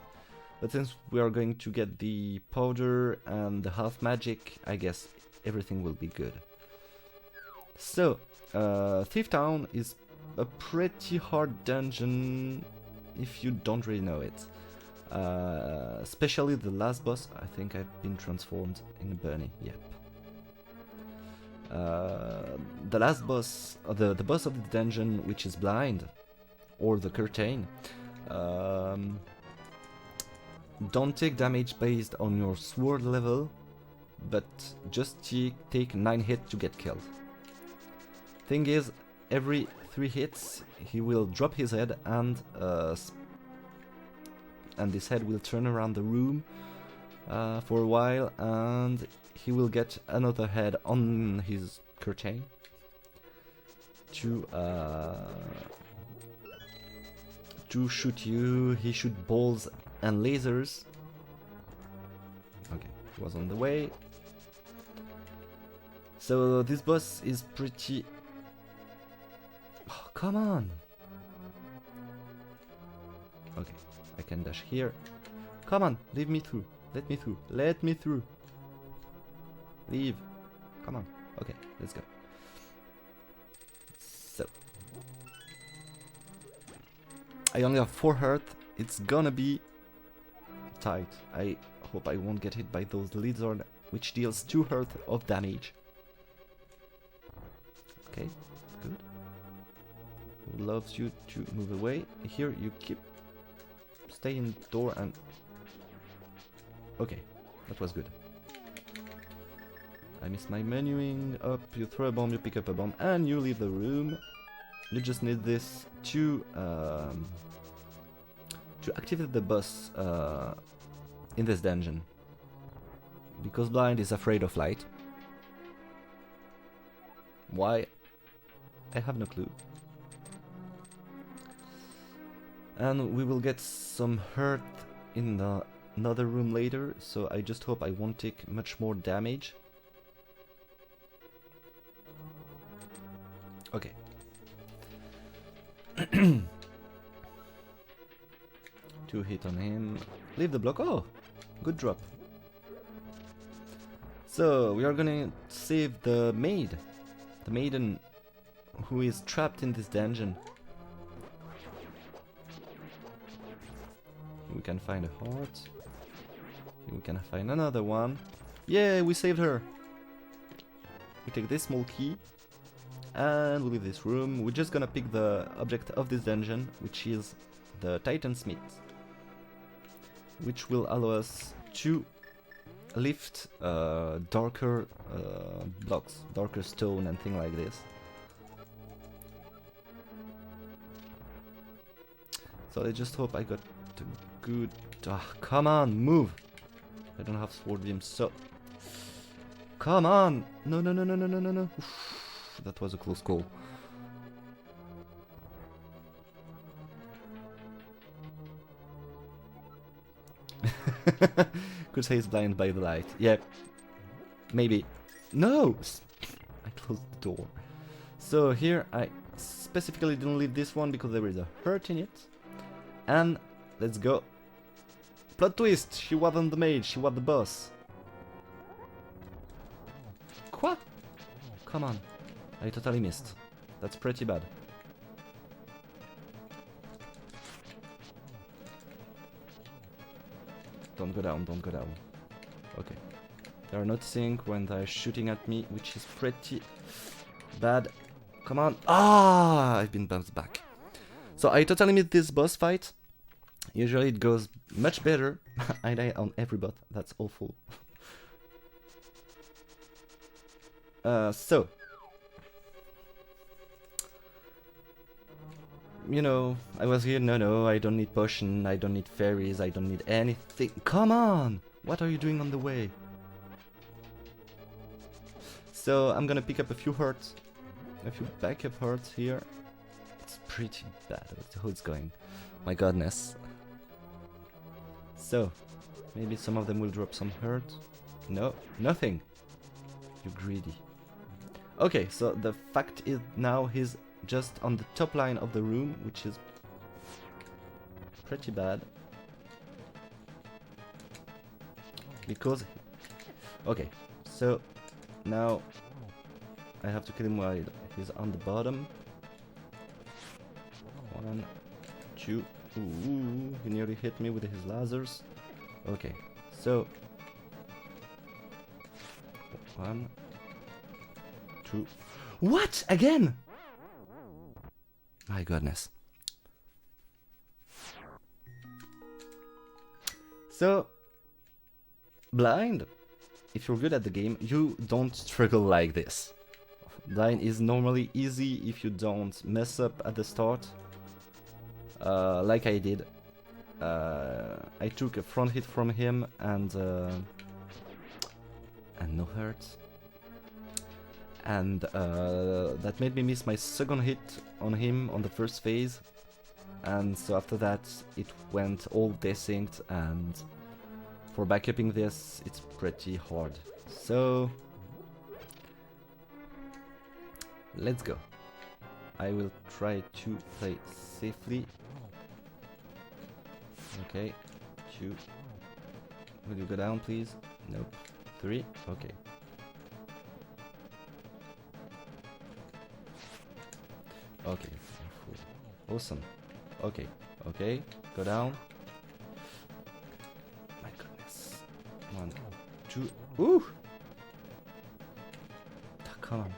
But since we are going to get the powder and the half magic, I guess everything will be good. So, Thief Town is a pretty hard dungeon if you don't really know it. Especially the last boss. I think I've been transformed in a bunny, yep. The last boss, the boss of the dungeon, which is blind, or the curtain, don't take damage based on your sword level, but just take 9 hits to get killed. Thing is, every 3 hits he will drop his head, and this head will turn around the room for a while, and he will get another head on his curtain to shoot you. He shoots balls and lasers. Okay, he was on the way. So this boss is pretty... Oh, come on! Okay, I can dash here. Come on, leave me through. Let me through. Let me through. Leave. Come on. Okay, let's go. So. I only have 4 health. It's gonna be tight. I hope I won't get hit by those lizards, which deals 2 health of damage. Okay, good. Loves you to move away. Here you keep... Stay in the door and... Okay, that was good. I missed my menuing. Up, you throw a bomb, you pick up a bomb, and you leave the room. You just need this to activate the boss in this dungeon. Because blind is afraid of light. Why? I have no clue. And we will get some hurt in another room later, so I just hope I won't take much more damage. Okay. 2 hit on him. Leave the block. Oh, good drop. So we are gonna save the maid, the maiden who is trapped in this dungeon. Here we can find a heart. Here we can find another one. Yeah, we saved her. We take this small key. And we leave this room. We're just gonna pick the object of this dungeon, which is the Titan Smith, which will allow us to lift darker blocks, darker stone and things like this. So I just hope I got the good... come on, move! I don't have sword beam, so... Come on! No, no, no, no, no, no, no, no. Oof. That was a close call. Could say he's blinded by the light. Yeah, maybe. No! I closed the door. So here I specifically didn't leave this one because there is a hurt in it. And let's go. Plot twist! She wasn't the mage, she was the boss. Quoi? Come on. I totally missed. That's pretty bad. Don't go down, don't go down. Okay. They are noticing when they're shooting at me, which is pretty bad. Come on. Ah! I've been bounced back. So I totally missed this boss fight. Usually it goes much better. I die on every bot. That's awful. So. You know, I was here, no, I don't need potion, I don't need fairies, I don't need anything. Come on! What are you doing on the way? So, I'm gonna pick up a few hearts. A few backup hearts here. It's pretty bad how it's going. My godness. So, maybe some of them will drop some hurt. No, nothing. You're greedy. Okay, so the fact is now he's just on the top line of the room, which is pretty bad. Because... Okay, so now I have to kill him while he's on the bottom. 1, 2... Ooh, he nearly hit me with his lasers. Okay, so... 1, 2... What? Again? My goodness. So, blind, if you're good at the game, you don't struggle like this. Blind is normally easy if you don't mess up at the start. Like I did. I took a front hit from him and no hurt. And that made me miss my second hit on him on the first phase, and so after that it went all desynced, and for backupping this it's pretty hard. So let's go. I will try to play safely. Okay, 2. Will you go down please? Nope. 3. Okay. Okay, awesome. Okay, okay, go down. My goodness. 1, 2. Ooh! Come on.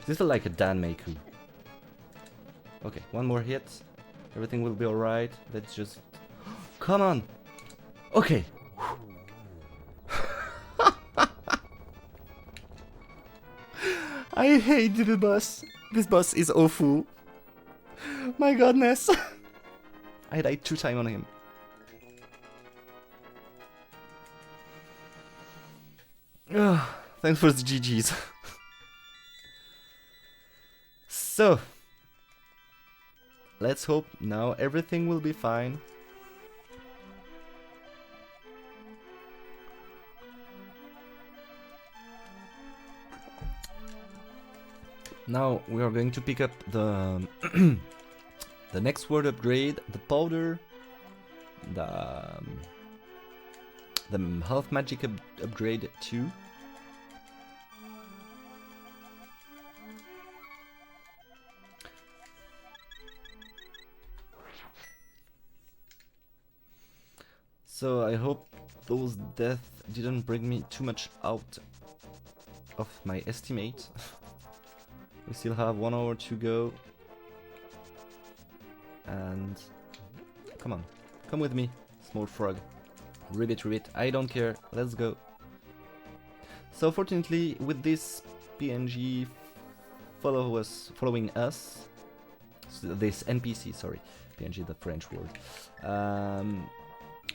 This is like a Danmeiku. Okay, one more hit. Everything will be alright. Let's just... Come on! Okay! I hate the boss. This boss is awful. My goodness. I died 2 times on him. Thanks for the GG's. So, let's hope now everything will be fine. Now we are going to pick up the the next word upgrade, the powder, the health magic upgrade 2. So I hope those deaths didn't bring me too much out of my estimate. We still have 1 hour to go. And... Come on. Come with me, small frog. Ribbit, ribbit. I don't care. Let's go. So fortunately, with this PNG following us... This NPC, sorry. PNG, the French word.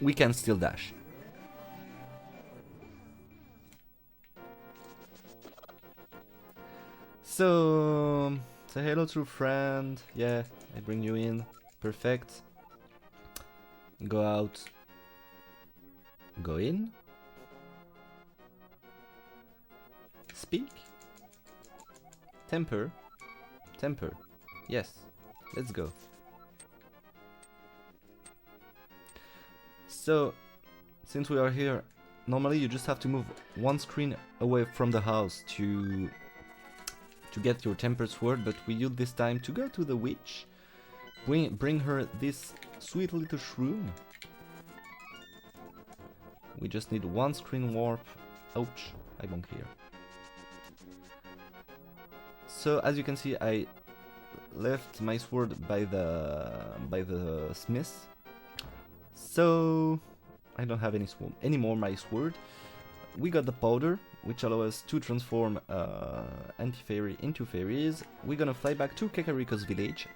We can still dash. So, say hello to a friend. Yeah, I bring you in. Perfect. Go out. Go in. Speak. Temper. Temper. Yes. Let's go. So, since we are here, normally you just have to move one screen away from the house to get your tempered sword, but we use this time to go to the witch, bring her this sweet little shroom. We just need one screen warp. Ouch, I bonk here. So as you can see, I left my sword by the smith. So I don't have any more my sword. We got the powder, which allows us to transform anti-fairy into fairies. We're gonna fly back to Kakariko's village.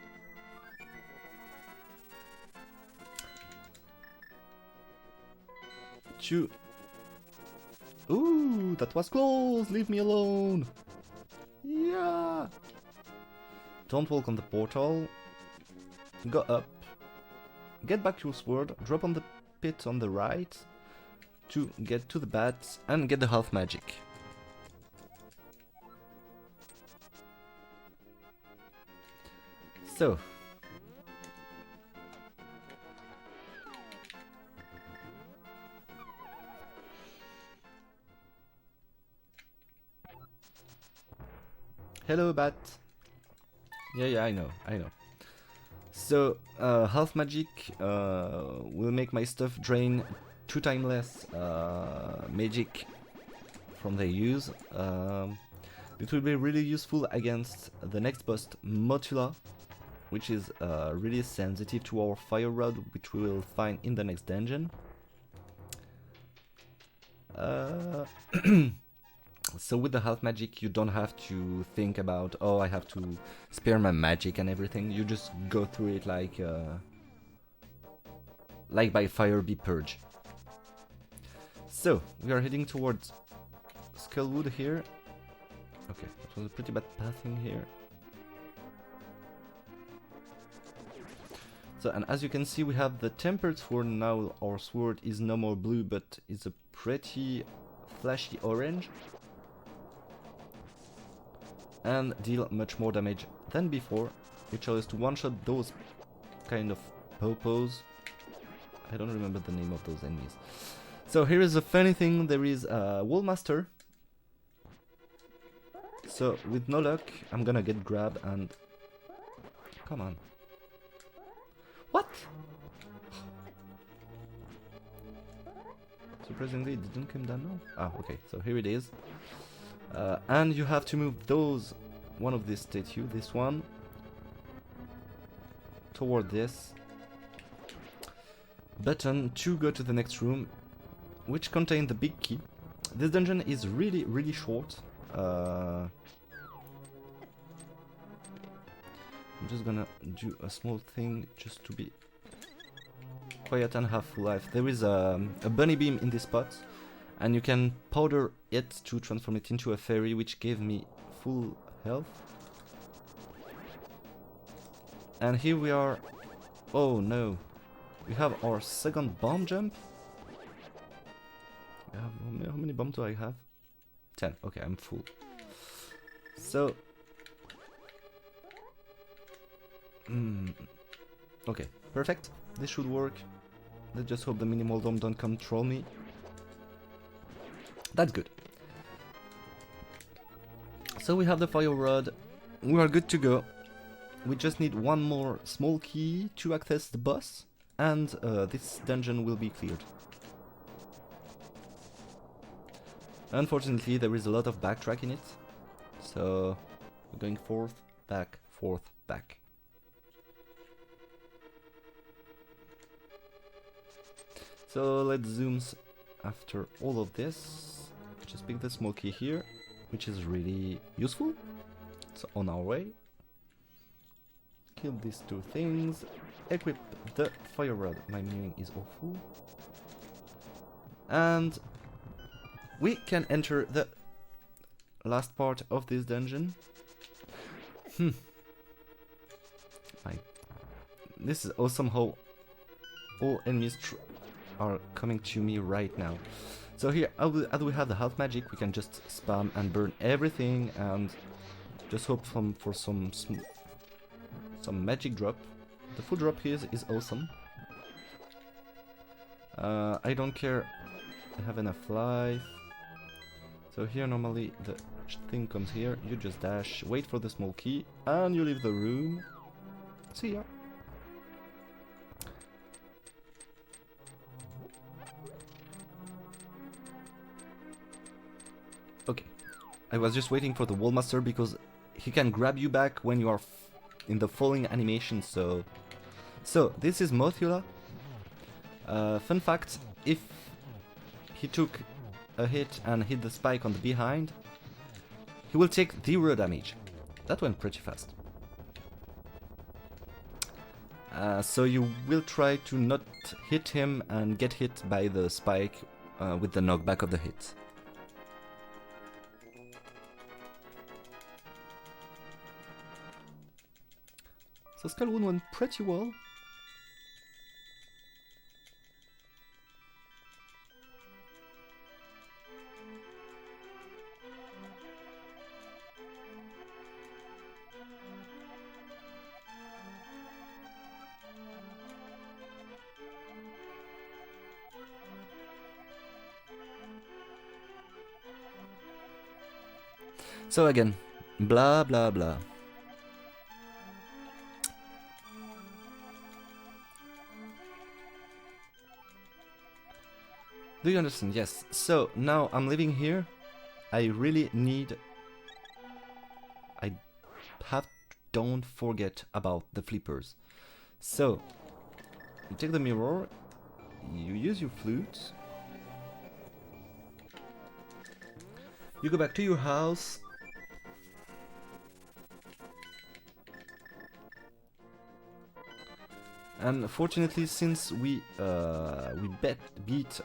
Ooh, that was close! Leave me alone! Yeah! Don't walk on the portal. Go up. Get back your sword, drop on the pit on the right to get to the bats and get the half magic. So, hello bat. Yeah, I know. So, half magic will make my stuff drain 2 times less magic from their use. It will be really useful against the next boss, Motula, which is really sensitive to our fire rod, which we will find in the next dungeon. So with the half magic, you don't have to think about, oh, I have to spare my magic and everything. You just go through it like by fire be purge. So we are heading towards Skullwood here. Okay, that was a pretty bad pathing here. So, and as you can see, we have the tempered sword now. Our sword is no more blue, but is a pretty flashy orange. And deal much more damage than before, which allows us to one-shot those kind of popos. I don't remember the name of those enemies. So here is a funny thing, there is a Wallmaster. So with no luck, I'm gonna get grabbed and... Come on. What? Surprisingly, it didn't come down now. Ah, okay, so here it is. And you have to move one of this statue, this one, toward this button to go to the next room, which contains the big key. This dungeon is really short. I'm just gonna do a small thing just to be quiet and have full life. There is a bunny beam in this spot, and you can powder it to transform it into a fairy, which gave me full health. And here we are. Oh no, we have our second bomb jump. How many bombs do I have? 10. Okay, I'm full. So okay, perfect. This should work. Let's just hope the minimal dome don't control me. That's good. So we have the fire rod. We are good to go. We just need one more small key to access the boss, and this dungeon will be cleared. Unfortunately, there is a lot of backtrack in it, so we're going forth, back, forth, back. So let's zoom after all of this. Just pick the small key here, which is really useful. So on our way. Kill these 2 things. Equip the fire rod. My menuing is awful. And we can enter the last part of this dungeon. This is awesome how all enemies are coming to me right now. So here, as we have the health magic, we can just spam and burn everything and just hope for some magic drop. The full drop here is awesome. I don't care, I have enough life. So here normally the thing comes here, you just dash, wait for the small key, and you leave the room. See ya. Okay, I was just waiting for the wall master because he can grab you back when you are in the falling animation. So this is Mothula. Fun fact: if he took a hit and hit the spike on the behind, he will take 0 damage. That went pretty fast. So you will try to not hit him and get hit by the spike with the knockback of the hit. So Skull Wound went pretty well. So again, blah blah blah. Do you understand? Yes. So now I'm living here. I really need... don't forget about the flippers. So, you take the mirror, you use your flute, you go back to your house, and fortunately, since we have beat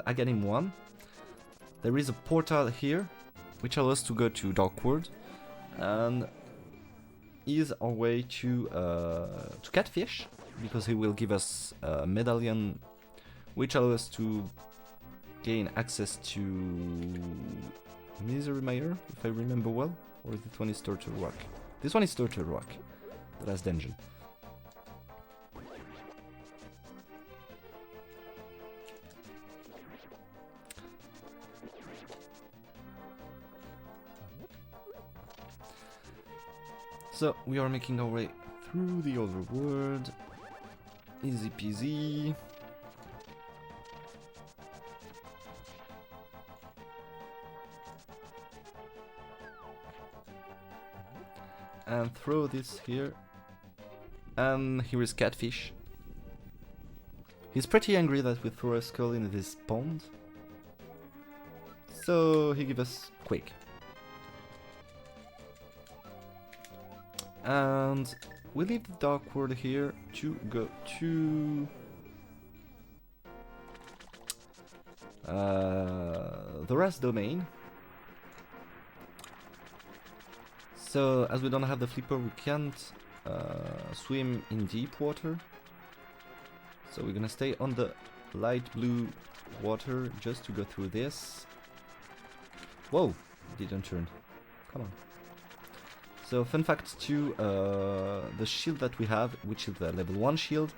Aganim 1, there is a portal here which allows us to go to Dark World, and is our way to Catfish, because he will give us a medallion which allows us to gain access to Misery Mire, if I remember well, or this one is Turtle Rock. This one is Turtle Rock, the last dungeon. So we are making our way through the overworld. Easy peasy. And throw this here. And here is Catfish. He's pretty angry that we throw a skull in this pond. So he gives us Quake. And we leave the Dark World here to go to the Ras domain. So as we don't have the flipper, we can't swim in deep water. So we're gonna stay on the light blue water just to go through this. Whoa, it didn't turn. Come on. So fun fact too, the shield that we have, which is the level 1 shield,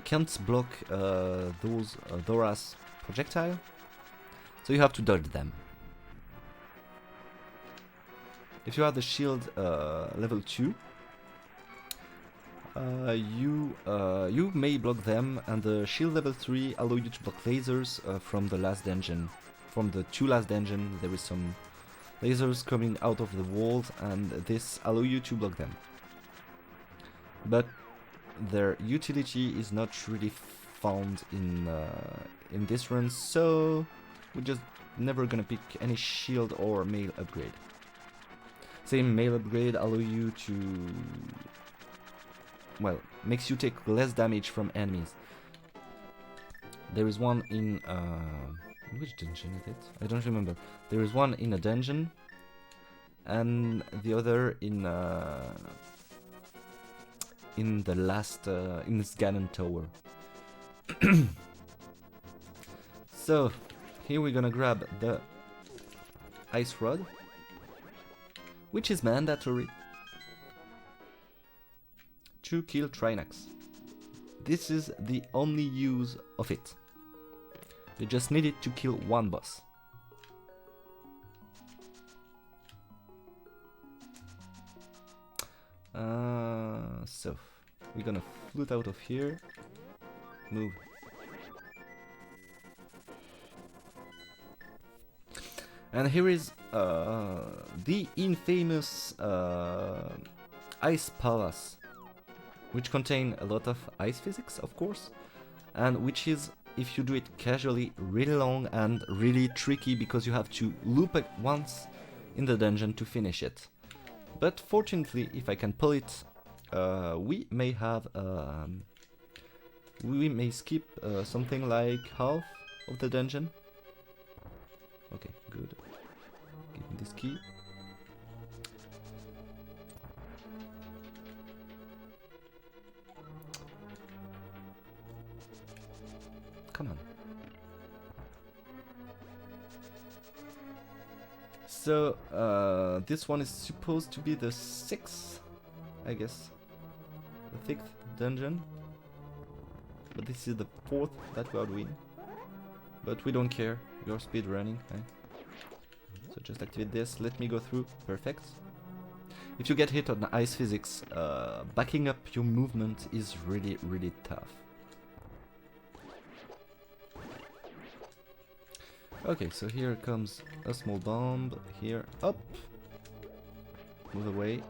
can't block those Dora's projectile, so you have to dodge them. If you have the shield level 2, you may block them, and the shield level 3 allow you to block lasers from the last dungeon. From the 2 last dungeon, there is some lasers coming out of the walls, and this allow you to block them. But their utility is not really found in this run, so we're just never gonna pick any shield or mail upgrade. Same mail upgrade allow you to, well, makes you take less damage from enemies. There is one in which dungeon is it? I don't remember. There is one in a dungeon, and the other in in the last in this Ganon Tower. So here we're gonna grab the Ice Rod, which is mandatory to kill Trinax. This is the only use of it. You just need it to kill one boss. So we're gonna flute out of here. Move. And here is the infamous Ice Palace, which contain a lot of ice physics, of course, and which is, if you do it casually, really long and really tricky because you have to loop it once in the dungeon to finish it. But fortunately, if I can pull it, we may have we may skip something like half of the dungeon. Okay, good. Give me this key. Come on. So, this one is supposed to be the 6th, I guess. The 6th dungeon. But this is the 4th that we are doing. But we don't care, we are speedrunning, right? So just activate this, let me go through, perfect. If you get hit on the ice physics, backing up your movement is really, really tough. Okay, so here comes a small bomb, here, up, move away,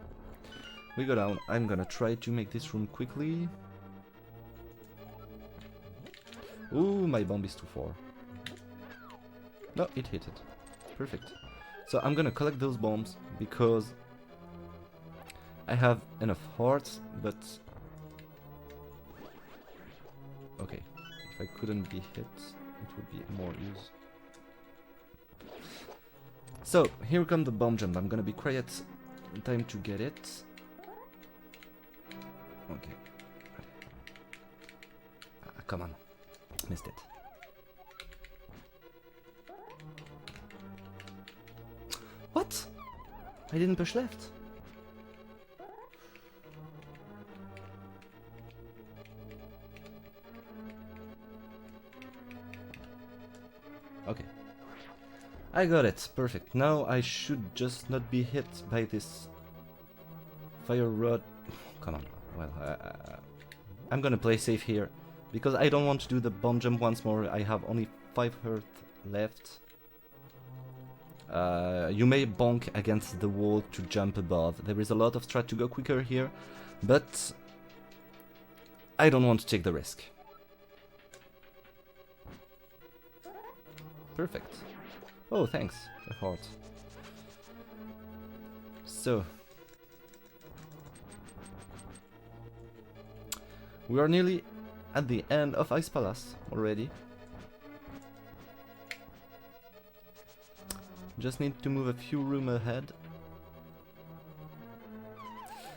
we go down. I'm gonna try to make this room quickly. Ooh, my bomb is too far. No, it hit it, perfect. So I'm gonna collect those bombs because I have enough hearts, but okay, if I couldn't be hit, it would be more use. So, here comes the bomb jump. I'm gonna be quiet. Time to get it. Okay. Come on. Missed it. What? I didn't push left. Okay. I got it, perfect. Now I should just not be hit by this fire rod. Come on, well, I'm gonna play safe here, because I don't want to do the bomb jump once more. I have only 5 health left. You may bonk against the wall to jump above. There is a lot of strat to go quicker here, but I don't want to take the risk. Perfect. Oh, thanks, a heart. So, we are nearly at the end of Ice Palace already. Just need to move a few rooms ahead.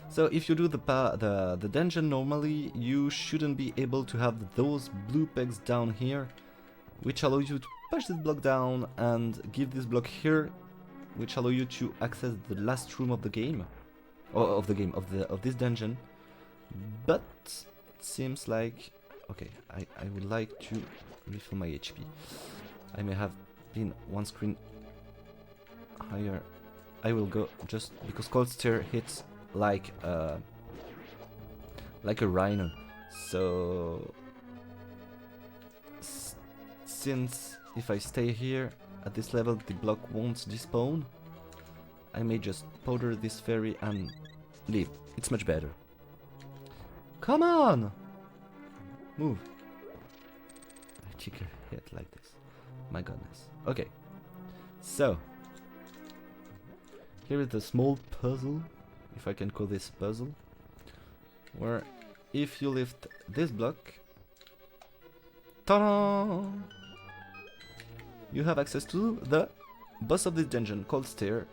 So if you do the dungeon normally, you shouldn't be able to have those blue pegs down here, which allow you to push this block down and give this block here, which allow you to access the last room of the game, or of this dungeon. But it seems like, okay, I would like to refill my HP. I may have been one screen higher. I will go just because Cold Stare hits like a rhino. So since if I stay here at this level the block won't despawn, I may just powder this fairy and leave. It's much better. Come on! Move. I took a hit like this. My goodness. Okay. So here is the small puzzle, if I can call this puzzle, where if you lift this block, ta-da! You have access to the boss of this dungeon called Stair.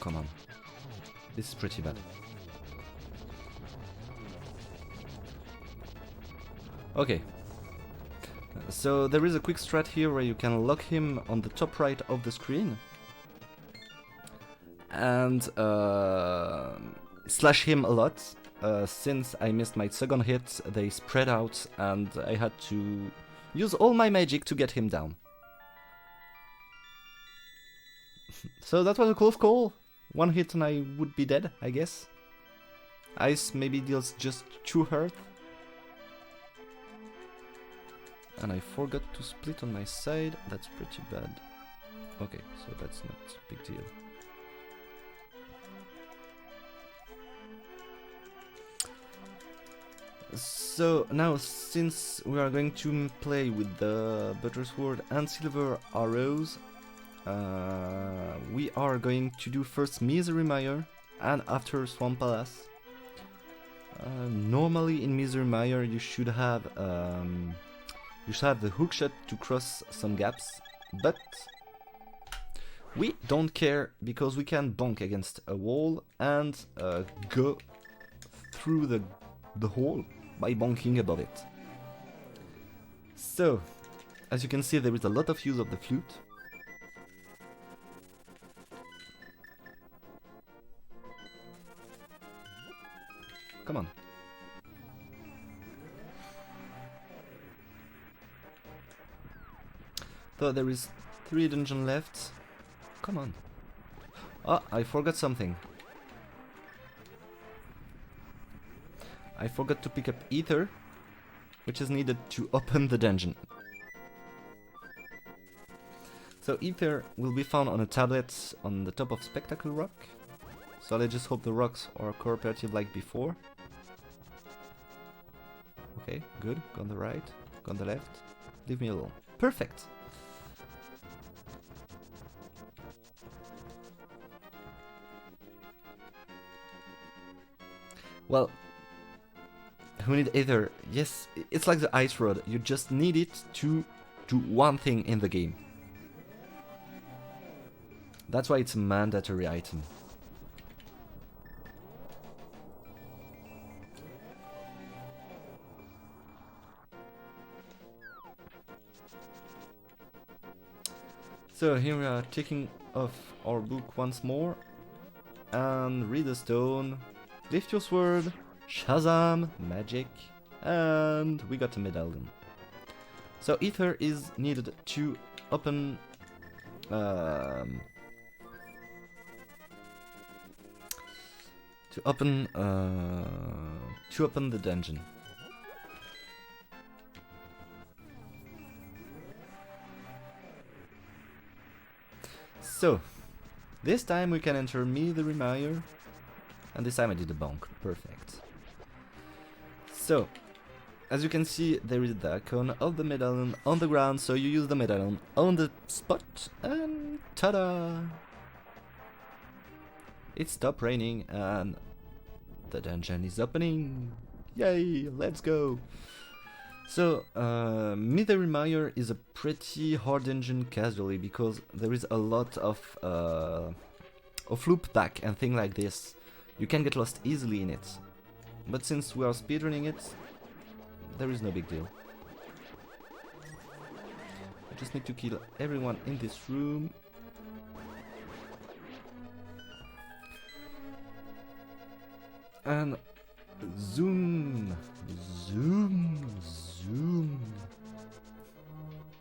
come on. This is pretty bad. Okay. So there is a quick strat here where you can lock him on the top right of the screen. And slash him a lot. Since I missed my second hit, they spread out and I had to use all my magic to get him down. So that was a close call. One hit and I would be dead, I guess. Ice maybe deals just 2 hurt. And I forgot to split on my side, that's pretty bad. Okay, so that's not a big deal. So now, since we are going to play with the Butter Sword and Silver Arrows, we are going to do first Misery Mire and after Swamp Palace. Normally in Misery Mire you should have the hookshot to cross some gaps, but we don't care because we can bonk against a wall and go through the hole by bonking above it. So, as you can see, there is a lot of use of the flute. Come on. So there is 3 dungeons left. Come on. Oh, I forgot something. I forgot to pick up Ether, which is needed to open the dungeon. So Ether will be found on a tablet on the top of Spectacle Rock. So let's just hope the rocks are cooperative like before. Okay, good. Go on the right, go on the left. Leave me alone. Perfect! Well, we need Ether. Yes, it's like the Ice Rod. You just need it to do one thing in the game. That's why it's a mandatory item. So here we are taking off our book once more. And read the stone. Lift your sword. Shazam! Magic. And we got a medallion. So Ether is needed to open the dungeon. So this time we can enter Misery Mire, and this time I did a bonk. Perfect. So, as you can see, there is the icon of the medallion on the ground, so you use the medallion on the spot, and ta-da! It stopped raining, and the dungeon is opening! Yay, let's go! So, Misery Mire is a pretty hard dungeon casually, because there is a lot of loop back and things like this. You can get lost easily in it. But since we are speedrunning it, there is no big deal. I just need to kill everyone in this room. And zoom, zoom, zoom.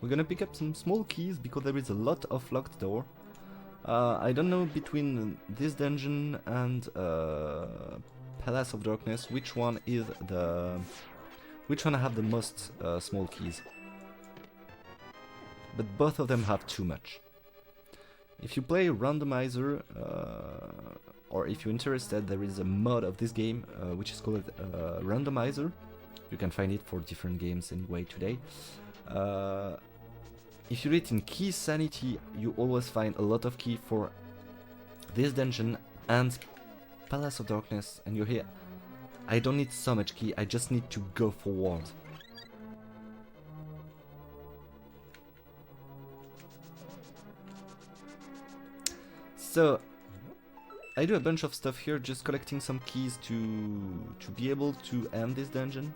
We're gonna pick up some small keys because there is a lot of locked door. I don't know between this dungeon and Palace of Darkness which one have the most small keys. But both of them have too much. If you play Randomizer, or if you're interested, there is a mod of this game which is called Randomizer. You can find it for different games anyway today. If you read in Key Sanity, you always find a lot of key for this dungeon and Palace of Darkness, and you're here. I don't need so much key, I just need to go forward. So, I do a bunch of stuff here, just collecting some keys to be able to end this dungeon.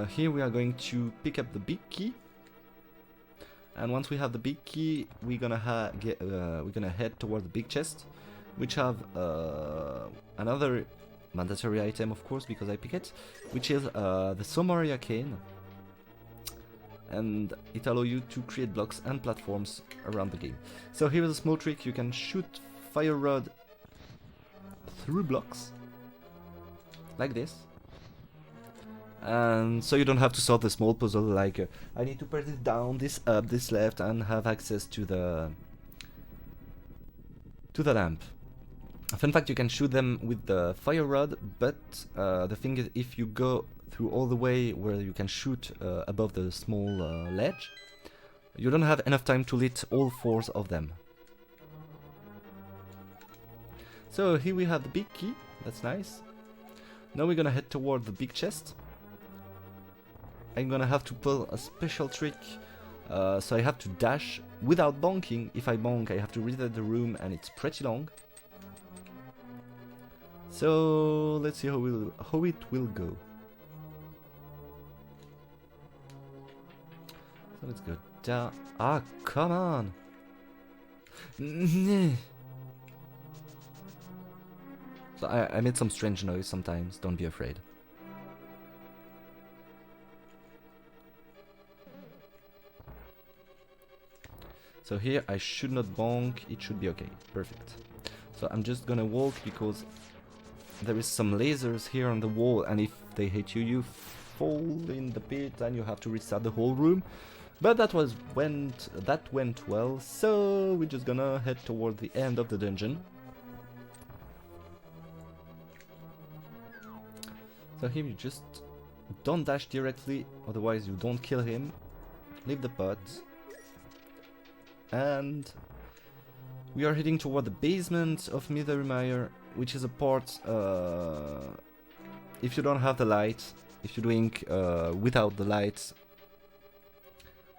Here we are going to pick up the big key, and once we have the big key, we're gonna head toward the big chest, which have another mandatory item, of course, because I pick it, which is the Somaria cane, and it allows you to create blocks and platforms around the game. So here is a small trick: you can shoot fire rod through blocks like this, and so you don't have to solve the small puzzle like I need to press it down, this up, this left, and have access to the lamp. Fun fact, you can shoot them with the fire rod, but the thing is, if you go through all the way where you can shoot above the small ledge, you don't have enough time to lit all 4 of them. So here we have the big key, that's nice. Now we're gonna head toward the big chest. I'm gonna have to pull a special trick, so I have to dash without bonking. If I bonk, I have to reset the room, and it's pretty long. So let's see how it will go. So let's go down. Ah, come on! So I made some strange noise sometimes. Don't be afraid. So here I should not bonk, it should be okay, perfect. So I'm just gonna walk because there is some lasers here on the wall, and if they hit you, you fall in the pit and you have to restart the whole room. But that went well, so we're just gonna head toward the end of the dungeon. So here you just don't dash directly, otherwise you don't kill him. Leave the pot. And we are heading toward the basement of Mithermire, which is a part, if you don't have the light, if you're doing without the lights,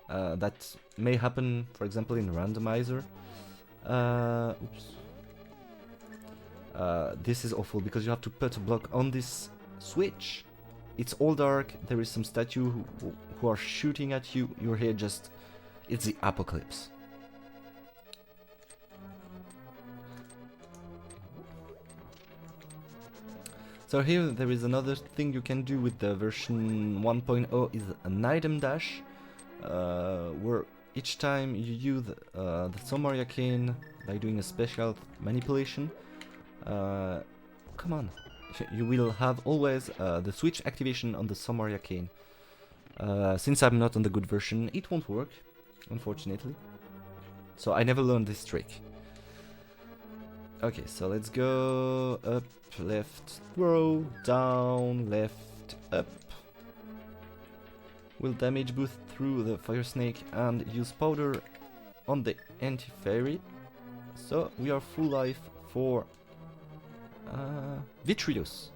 that may happen, for example, in randomizer. Oops. This is awful because you have to put a block on this switch. It's all dark, there is some statue who are shooting at you, you're here just... it's the apocalypse. So here there is another thing you can do with the version 1.0 is an item dash, where each time you use the Somaria cane by doing a special manipulation, come on, you will have always the switch activation on the Somaria cane. Since I'm not on the good version, it won't work, unfortunately. So I never learned this trick. Okay, so let's go up, left, throw, down, left, up. We'll damage boost through the fire snake and use powder on the anti-fairy. So we are full life for Vitreous.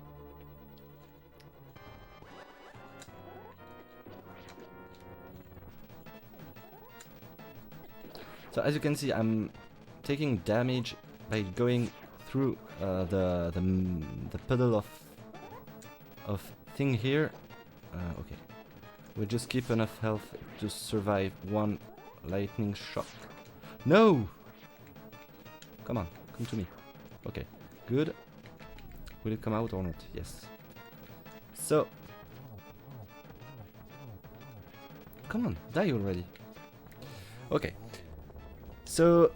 So as you can see, I'm taking damage by going through the puddle of thing here. Okay, we just keep enough health to survive one lightning shock. No! Come on, come to me. Okay, good. Will it come out or not? Yes. So, come on, die already. Okay. So,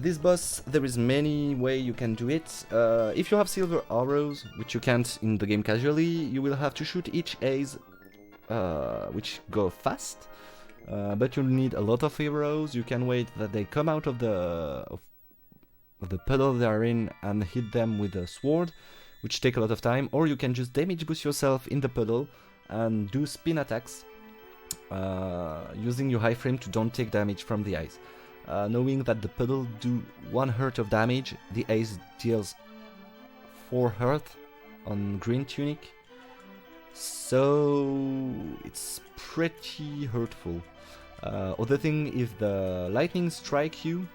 this boss, there is many way you can do it. If you have silver arrows, which you can't in the game casually, you will have to shoot each ace, which go fast. But you'll need a lot of arrows. You can wait that they come out of the puddle they are in and hit them with a sword, which take a lot of time. Or you can just damage boost yourself in the puddle and do spin attacks, using your high frame to don't take damage from the eyes. Knowing that the puddle do 1 hurt of damage, the ace deals 4 hurt on green tunic, so it's pretty hurtful. Other thing, if the lightning strike you,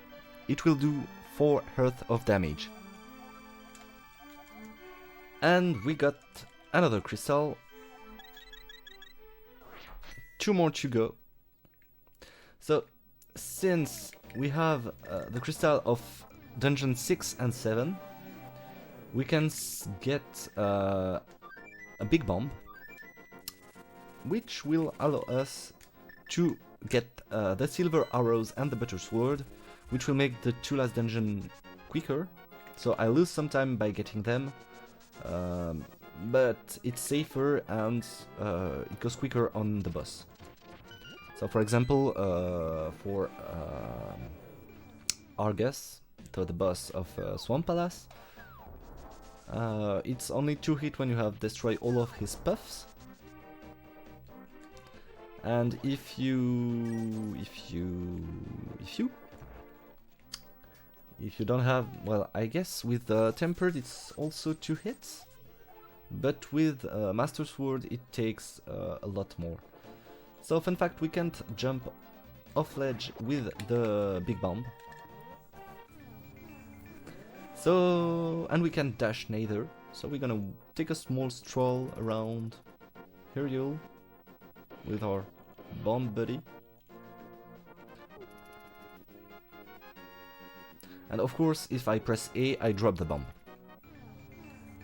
it will do 4 health of damage. And we got another crystal. 2 more to go. So, since we have the crystal of dungeon 6 and 7, we can get a big bomb, which will allow us to get the silver arrows and the butter sword, which will make the 2 last dungeon quicker. So I lose some time by getting them, but it's safer and it goes quicker on the boss. So for example, for Argus, so the boss of Swamp Palace, it's only 2 hits when you have destroyed all of his puffs. And if you don't have, well, I guess with Tempered it's also 2 hits, but with Master Sword it takes a lot more. So fun fact, we can't jump off ledge with the big bomb. So, and we can dash neither. So we're gonna take a small stroll around Hyrule with our bomb buddy. And of course, if I press A, I drop the bomb.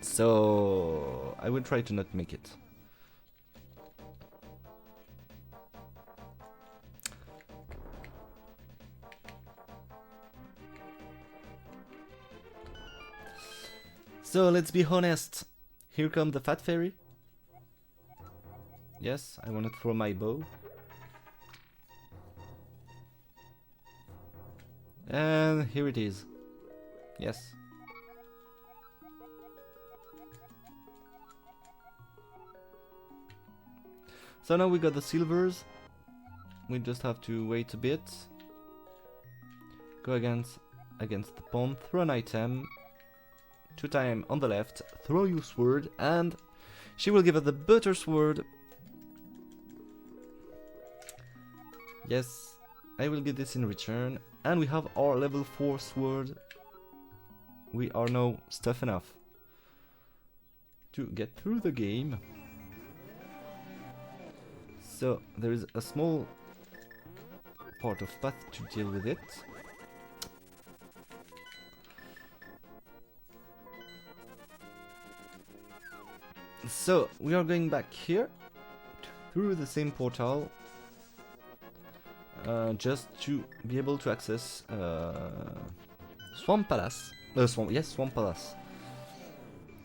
So I will try to not make it. So let's be honest. Here comes the Fat Fairy. Yes, I want to throw my bow. And here it is. Yes. So now we got the silvers. We just have to wait a bit. Go against the pawn, throw an item. 2 times on the left, throw your sword, and she will give us the butter sword. Yes, I will get this in return. And we have our level 4 sword. We are now stuff enough to get through the game. So there is a small part of path to deal with it. So we are going back here through the same portal. Just to be able to access Swamp Palace. Swamp Palace.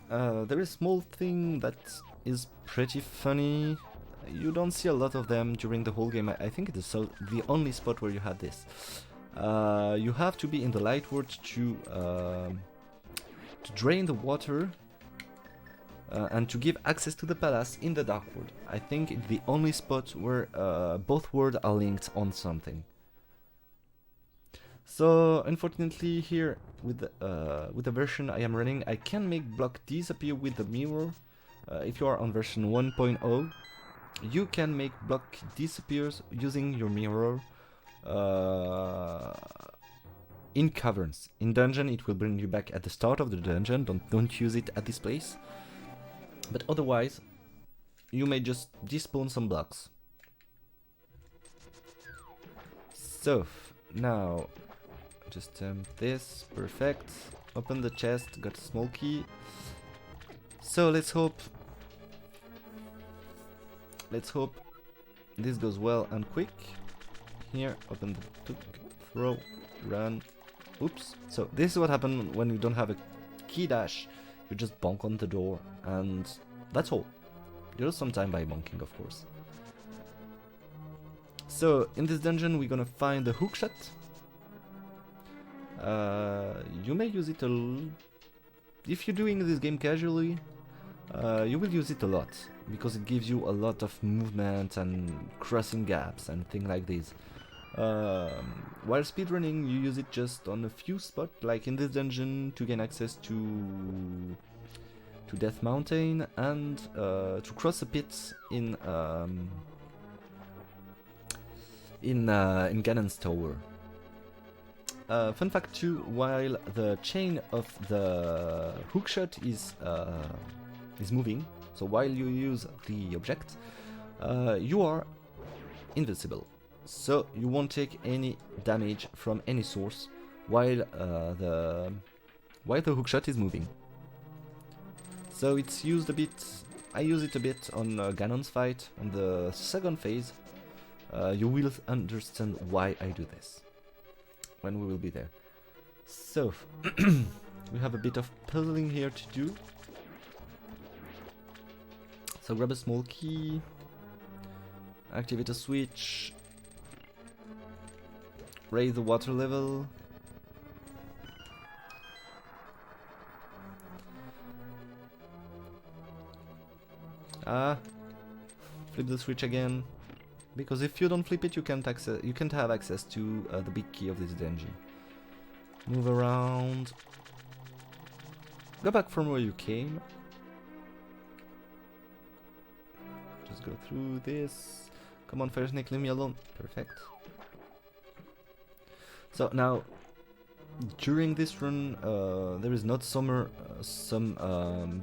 There is a small thing that is pretty funny. You don't see a lot of them during the whole game. I think it is the only spot where you had this. You have to be in the light world to drain the water. And to give access to the palace in the Dark World. I think it's the only spot where both worlds are linked on something. So unfortunately here with the version I am running, I can make block disappear with the mirror. If you are on version 1.0, you can make block disappears using your mirror in caverns. In dungeon it will bring you back at the start of the dungeon. Don't use it at this place. But otherwise, you may just despawn some blocks. So, now, just this, perfect. Open the chest, got a small key. So let's hope this goes well and quick. Here, open the took, throw, run. Oops. So this is what happens when you don't have a key dash. You just bonk on the door, and that's all. You lose some time by bonking, of course. So, in this dungeon we're gonna find the hookshot. You may use it if you're doing this game casually, you will use it a lot, because it gives you a lot of movement and crossing gaps and things like this. While speedrunning, you use it just on a few spots, like in this dungeon to gain access to Death Mountain and to cross a pit in Ganon's Tower. fun fact too, while the chain of the hookshot is moving, so while you use the object, you are invincible. So you won't take any damage from any source while the hookshot is moving. So it's used a bit. I use it a bit on Ganon's fight on the second phase. You will understand why I do this when we will be there. So we have a bit of puzzling here to do. So grab a small key, activate a switch, raise the water level. Flip the switch again, because if you don't flip it, you can't have access to the big key of this dungeon. Move around. Go back from where you came. Just go through this. Come on, Fire Snake, leave me alone. Perfect. So now, during this run, there is not some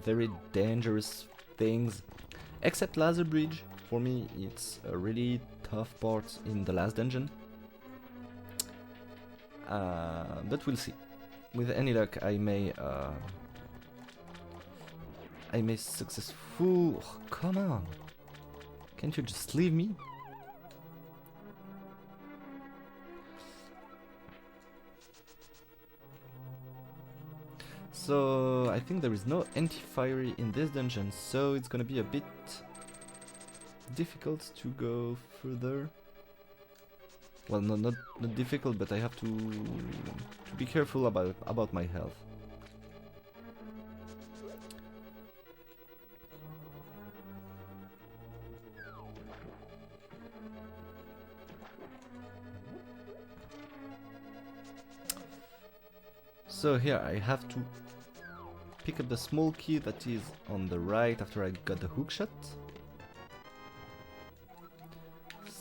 very dangerous things, except Laser Bridge. For me, it's a really tough part in the last dungeon. But we'll see. With any luck, I may successful. Oh, come on! Can't you just leave me? So I think there is no anti-fiery in this dungeon, so it's gonna be a bit difficult to go further. Well, not difficult, but I have to be careful about my health. So here I have to pick up the small key that is on the right after I got the hookshot.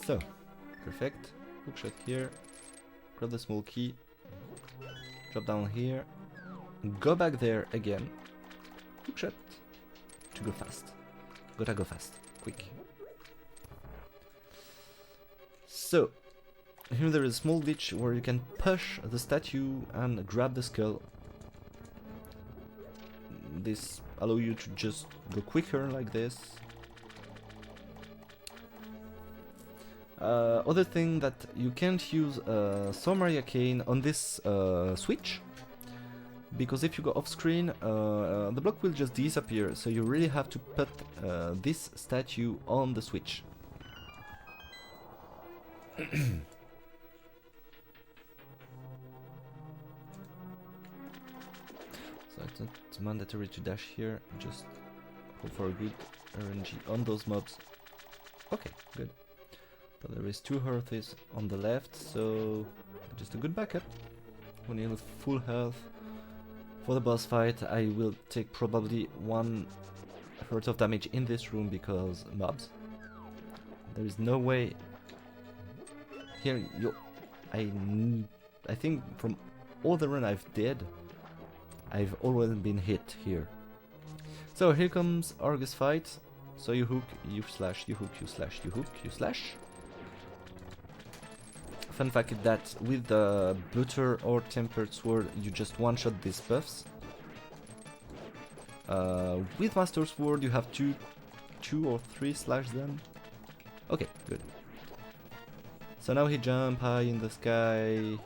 So, perfect. Hookshot here. Grab the small key. Drop down here. Go back there again. Hookshot. To go fast. Gotta go fast. Quick. So, here there is a small glitch where you can push the statue and grab the skull. This allows you to just go quicker like this. Other thing that you can't use Somaria Cane on this switch, because if you go off screen, the block will just disappear, so you really have to put this statue on the switch. So it's not mandatory to dash here, just hope for a good RNG on those mobs. Okay, good. But there is 2 hearths on the left, so just a good backup. When you have full health for the boss fight, I will take probably 1 hearth of damage in this room because mobs. There is no way. Here, I think from all the run I've did, I've always been hit here. So here comes Argus fight. So you hook, you slash, you hook, you slash, you hook, you slash. Fun fact is that with the butter or tempered sword, you just one-shot these buffs. With Master Sword, you have 2 or 3 slash them. Okay, good. So now he jump high in the sky. You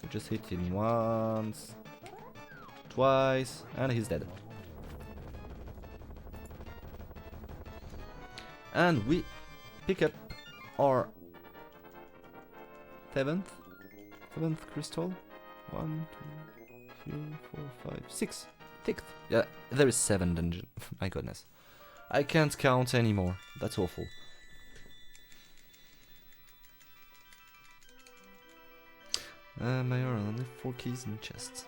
just hit him once, twice, and he's dead. And we pick up our 7th crystal. 1, 2, 3, 4, 5, 6. 6th. Yeah, there is 7 dungeon. My goodness. I can't count anymore. That's awful. My only 4 keys in chests.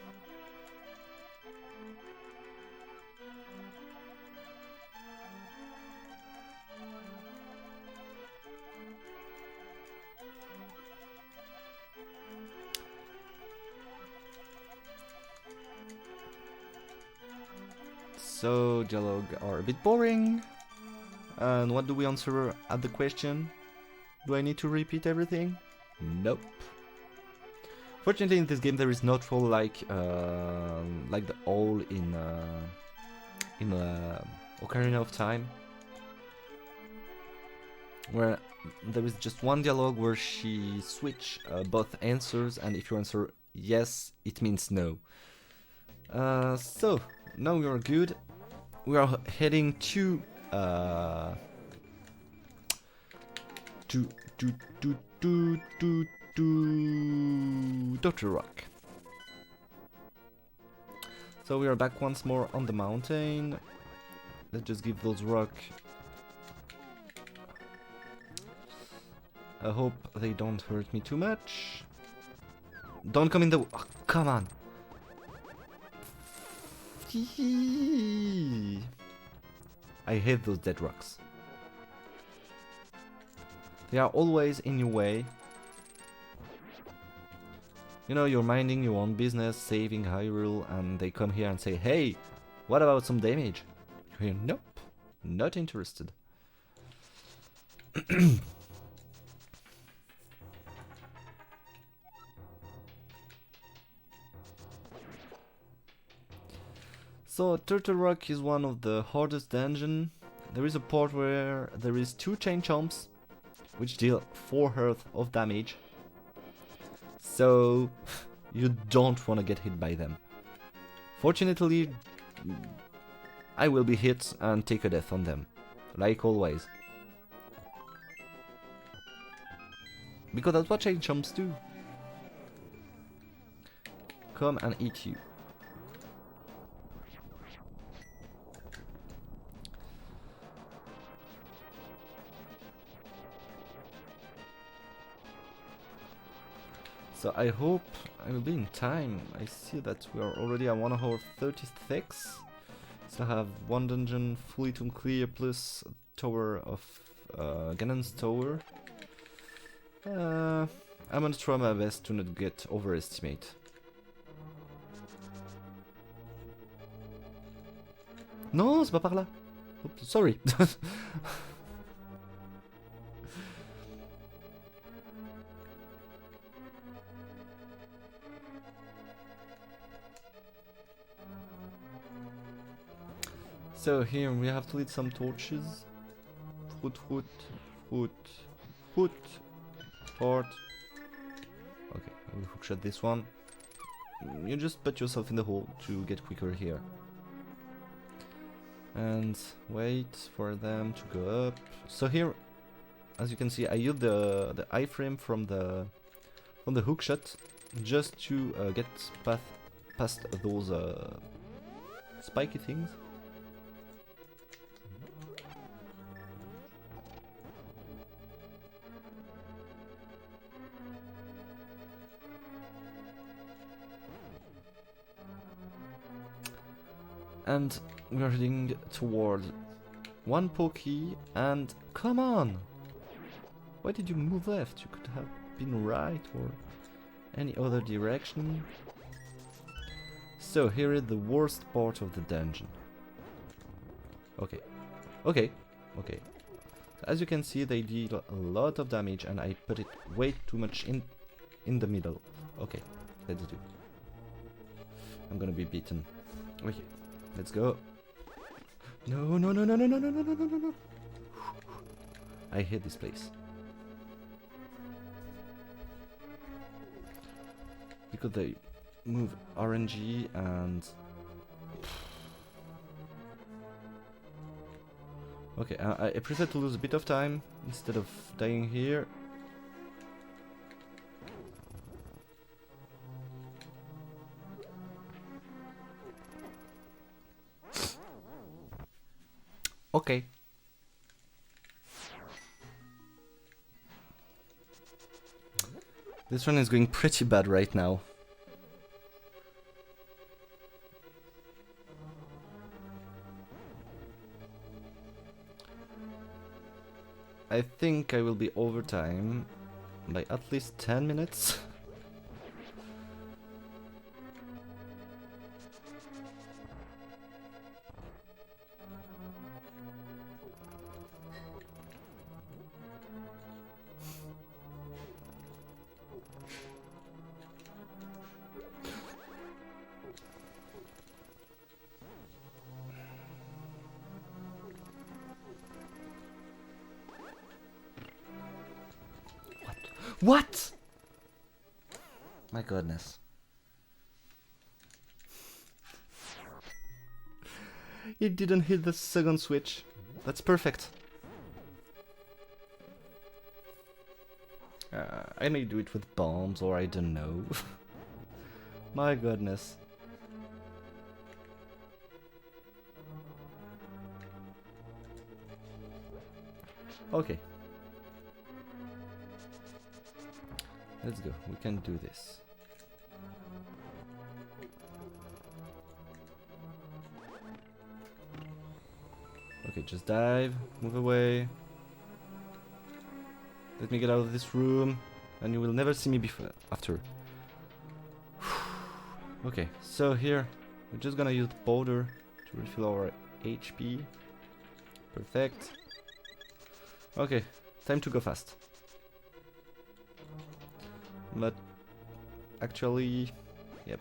So dialogue are a bit boring. And what do we answer at the question? Do I need to repeat everything? Nope. Fortunately, in this game there is not roll like the owl in Ocarina of Time, where there is just one dialogue where she switch both answers, and if you answer yes, it means no. So now we are good. We are heading to Dr. Rock. So we are back once more on the mountain. Let's just give those rock. I hope they don't hurt me too much. Don't come in the... Oh, come on. I hate those dead rocks. They are always in your way. You know, you're minding your own business, saving Hyrule, and they come here and say, hey, what about some damage? You hear, nope, not interested. So, Turtle Rock is one of the hardest dungeons. There is a part where there is 2 chain chomps, which deal 4 health of damage. So, you don't want to get hit by them. Fortunately, I will be hit and take a death on them, like always. Because that's what chain chomps do. Come and eat you. So I hope I will be in time. I see that we are already at 1 hour 36. So I have 1 dungeon fully to clear plus tower of Ganon's tower. I'm gonna try my best to not get overestimate. Non, c'est pas par là. Oops, sorry. So here we have to lit some torches. Fruit. Port. Okay, I will hookshot this one. You just put yourself in the hole to get quicker here. And wait for them to go up. So here, as you can see, I use the iframe from the hookshot just to get past those spiky things. And we are heading toward 1 pokey, and come on! Why did you move left? You could have been right or any other direction. So here is the worst part of the dungeon. Okay. As you can see, they deal a lot of damage, and I put it way too much in the middle. Okay, let's do. I'm gonna be beaten. Okay. Let's go. No. I hate this place. Because they move RNG and... Okay, I prefer to lose a bit of time instead of dying here. Okay. This one is going pretty bad right now. I think I will be overtime by at least 10 minutes. What? My goodness. He didn't hit the second switch. That's perfect. I may do it with bombs, or I don't know. My goodness. Okay. Let's go. We can do this. Okay, just dive, move away. Let me get out of this room, and you will never see me before after. Okay, so here we're just gonna use the powder to refill our HP. Perfect. Okay, time to go fast. But actually, yep.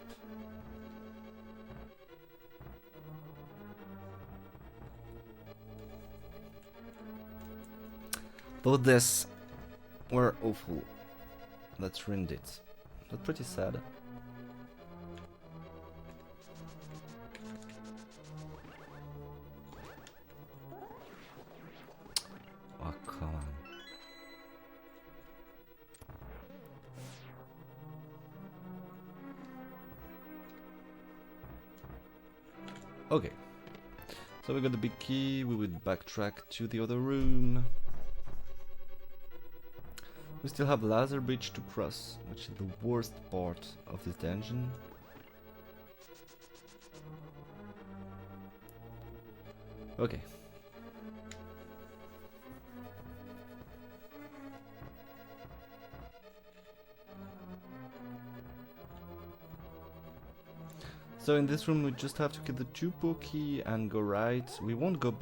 Though this were awful. Let's ruined it. That's pretty sad. Oh, come on. Okay. So we got the big key, we would backtrack to the other room. We still have laser bridge to cross, which is the worst part of this dungeon. Okay. So in this room we just have to get the 2-po key and go right. We won't go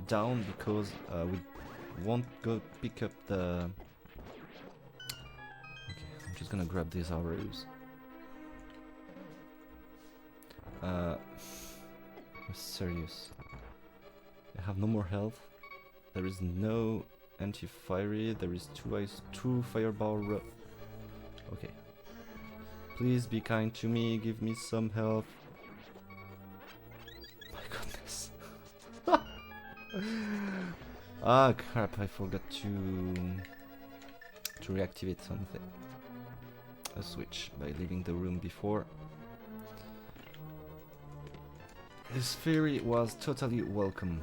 down because we won't go pick up the... I'm just gonna grab these arrows. I'm serious. I have no more health. There is no anti-fiery. There is two fireball. Okay. Please be kind to me. Give me some health. My goodness. Ah crap! I forgot to reactivate something. A switch by leaving the room before. This fairy was totally welcome.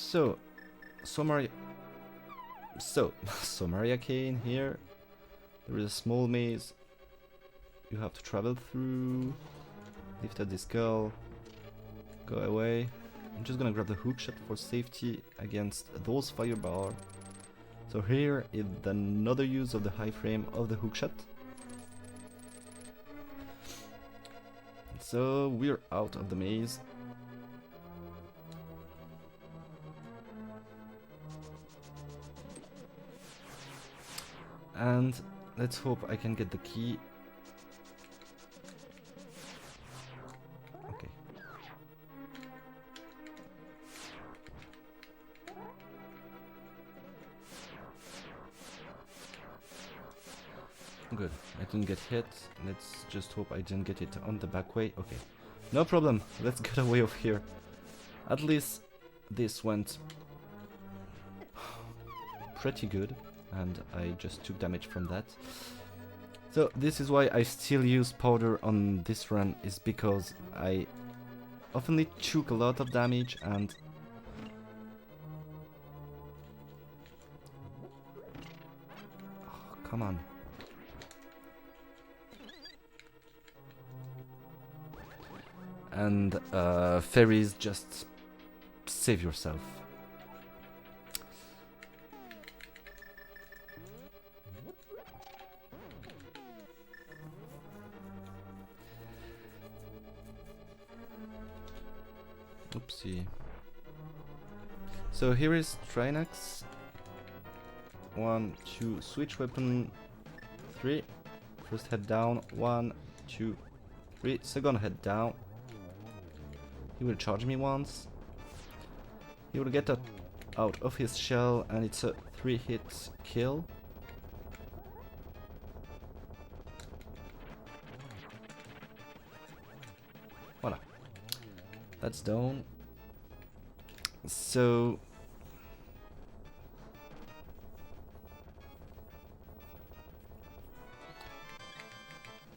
So Maria Kane here. There is a small maze you have to travel through. Lift at the skull. Go away. I'm just gonna grab the hookshot for safety against those fireball. So here is another use of the high frame of the hookshot. So we're out of the maze. And let's hope I can get the key. Okay. Good. I didn't get hit. Let's just hope I didn't get it on the back way. Okay. No problem. Let's get away of here. At least this went pretty good. And I just took damage from that. So this is why I still use powder on this run, is because I often took a lot of damage and oh, come on. And fairies, just save yourself. Oopsie. So here is Trinax. 1, 2, switch weapon. 3. First head down. 1, 2, 3. Second head down. He will charge me once. He will get out of his shell, and it's a 3-hit kill. Voila. That's down. So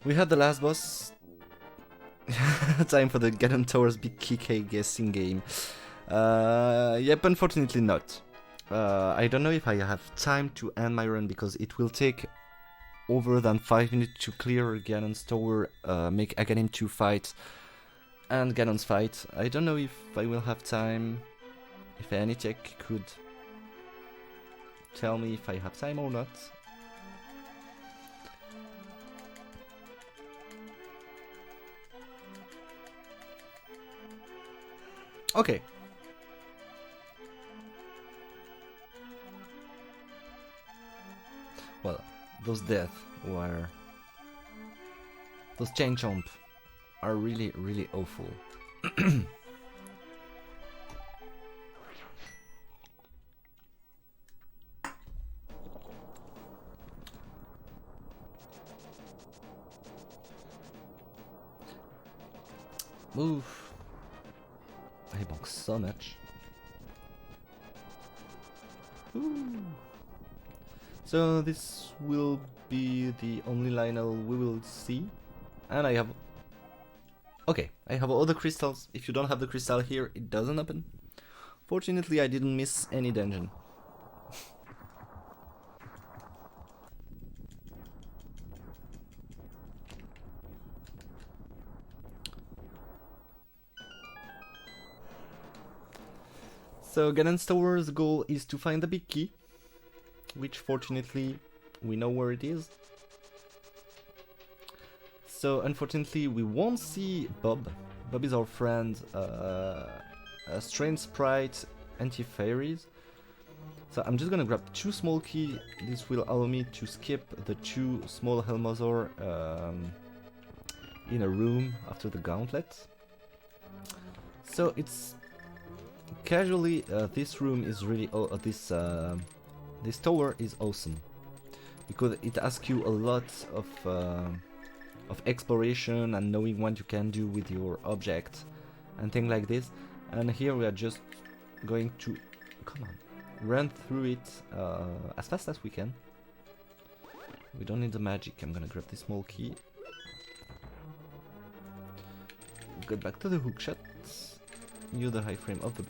we had the last boss. Time for the Ganon Towers Big KK guessing game. Yep, unfortunately not. I don't know if I have time to end my run because it will take over than 5 minutes to clear Ganon's tower, make Aganim 2 fight, and Ganon's fight. I don't know if I will have time, if any tech could tell me if I have time or not. Okay. Well, those deaths were... those chain jump are really, really awful. Move. I bonk so much. Ooh. So this will be the only Lionel we will see. And I have... okay, I have all the crystals. If you don't have the crystal here, it doesn't happen. Fortunately, I didn't miss any dungeon. So Ganon's Tower's goal is to find the big key, which fortunately we know where it is. So unfortunately we won't see Bob. Bob is our friend, a strange sprite, anti-fairies. So I'm just gonna grab 2 small keys. This will allow me to skip the 2 small Helmosaur in a room after the gauntlet. So it's casually, this room is really this tower is awesome because it asks you a lot of exploration and knowing what you can do with your object and things like this. And here we are just going to run through it as fast as we can. We don't need the magic. I'm gonna grab this small key. Get back to the hookshot. Use the high frame of the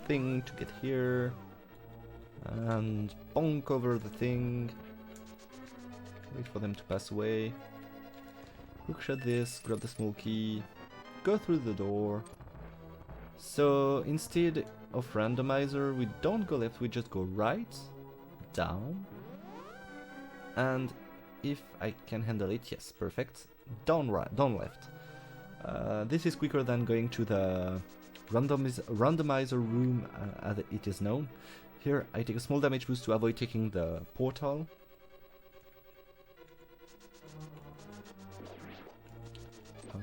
thing to get here and bonk over the thing. Wait for them to pass away. Hookshot this, grab the small key, go through the door. So instead of randomizer, we don't go left, we just go right, down, and if I can handle it, yes, perfect. Down right, down left. This is quicker than going to the randomizer room as it is known. Here I take a small damage boost to avoid taking the portal.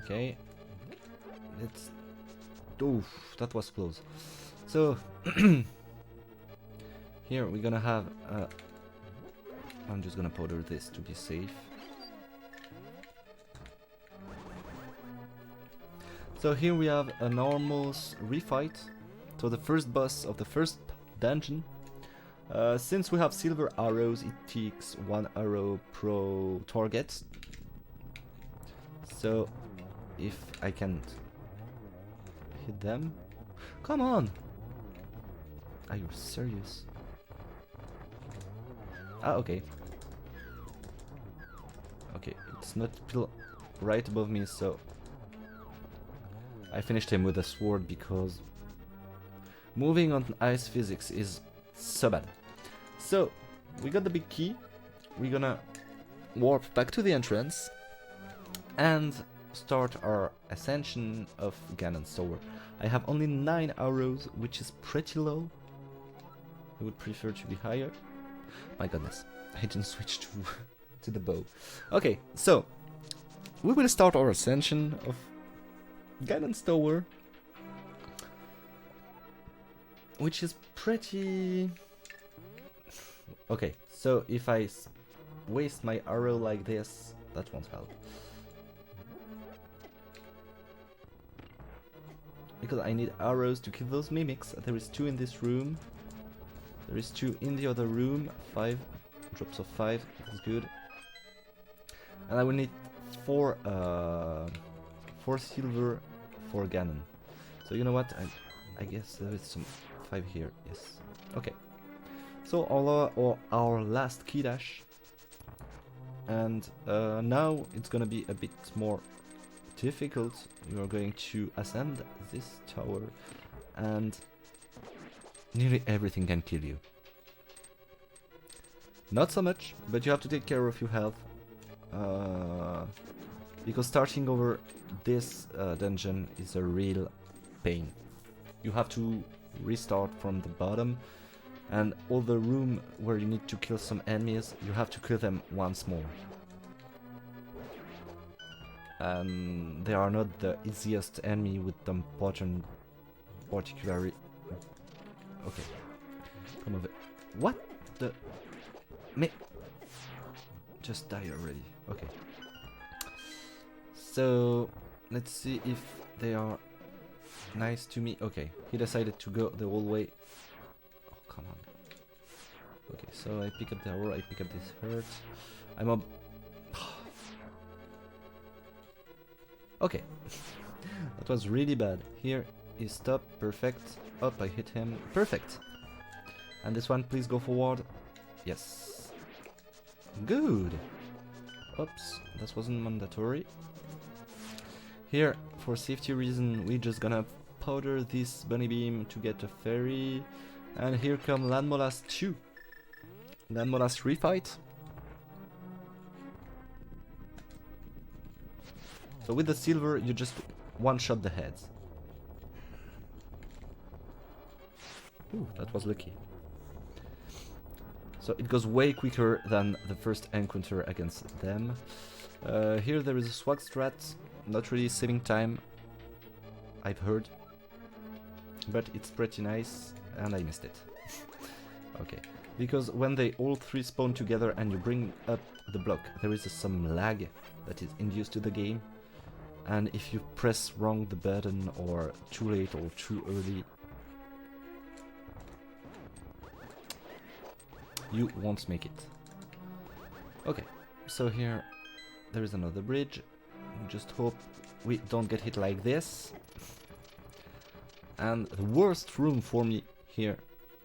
Okay. Let's... oof, that was close. So here we're gonna have I'm just gonna powder this to be safe. So here we have a normal refight. So the first boss of the first dungeon. Since we have silver arrows, it takes 1 arrow per target. So if I can't hit them, come on! Are you serious? Ah, okay. Okay, it's not still right above me, so I finished him with a sword because moving on ice physics is so bad. So we got the big key. We're gonna warp back to the entrance and start our ascension of Ganon's Tower. I have only 9 arrows, which is pretty low. I would prefer to be higher. My goodness, I didn't switch to the bow. Okay, so we will start our ascension of Ganon's Tower, which is pretty... Okay, so if I waste my arrow like this, that won't help. Because I need arrows to kill those mimics. There is 2 in this room. There is 2 in the other room. 5 drops of 5. That's good. And I will need 4 silver for Ganon. So you know what? I guess there is some 5 here. Yes. Okay. So our last key dash. And now it's gonna be a bit more difficult. You are going to ascend this tower, and nearly everything can kill you. Not so much, but you have to take care of your health, because starting over this dungeon is a real pain. You have to restart from the bottom, and all the room where you need to kill some enemies, you have to kill them once more. And they are not the easiest enemy with them pattern particularly. Okay, come over. What the? Me? Just die already. Okay. So let's see if they are nice to me. Okay, he decided to go the whole way. Oh, come on. Okay, so I pick up the arrow. I pick up this hurt. I'm a... Okay, that was really bad. Here he stopped, perfect. Up, I hit him, perfect. And this one, please go forward. Yes. Good. Oops, that wasn't mandatory. Here, for safety reason, we're just gonna powder this bunny beam to get a fairy. And here come Landmolas 2. Landmolas refight. So with the silver, you just one-shot the heads. Ooh, that was lucky. So it goes way quicker than the first encounter against them. Here there is a swag strat, not really saving time, I've heard. But it's pretty nice, and I missed it. Okay, because when they all 3 spawn together and you bring up the block, there is some lag that is induced to the game. And if you press wrong the button, or too late or too early, you won't make it. Okay, so here there is another bridge. Just hope we don't get hit like this. And the worst room for me here,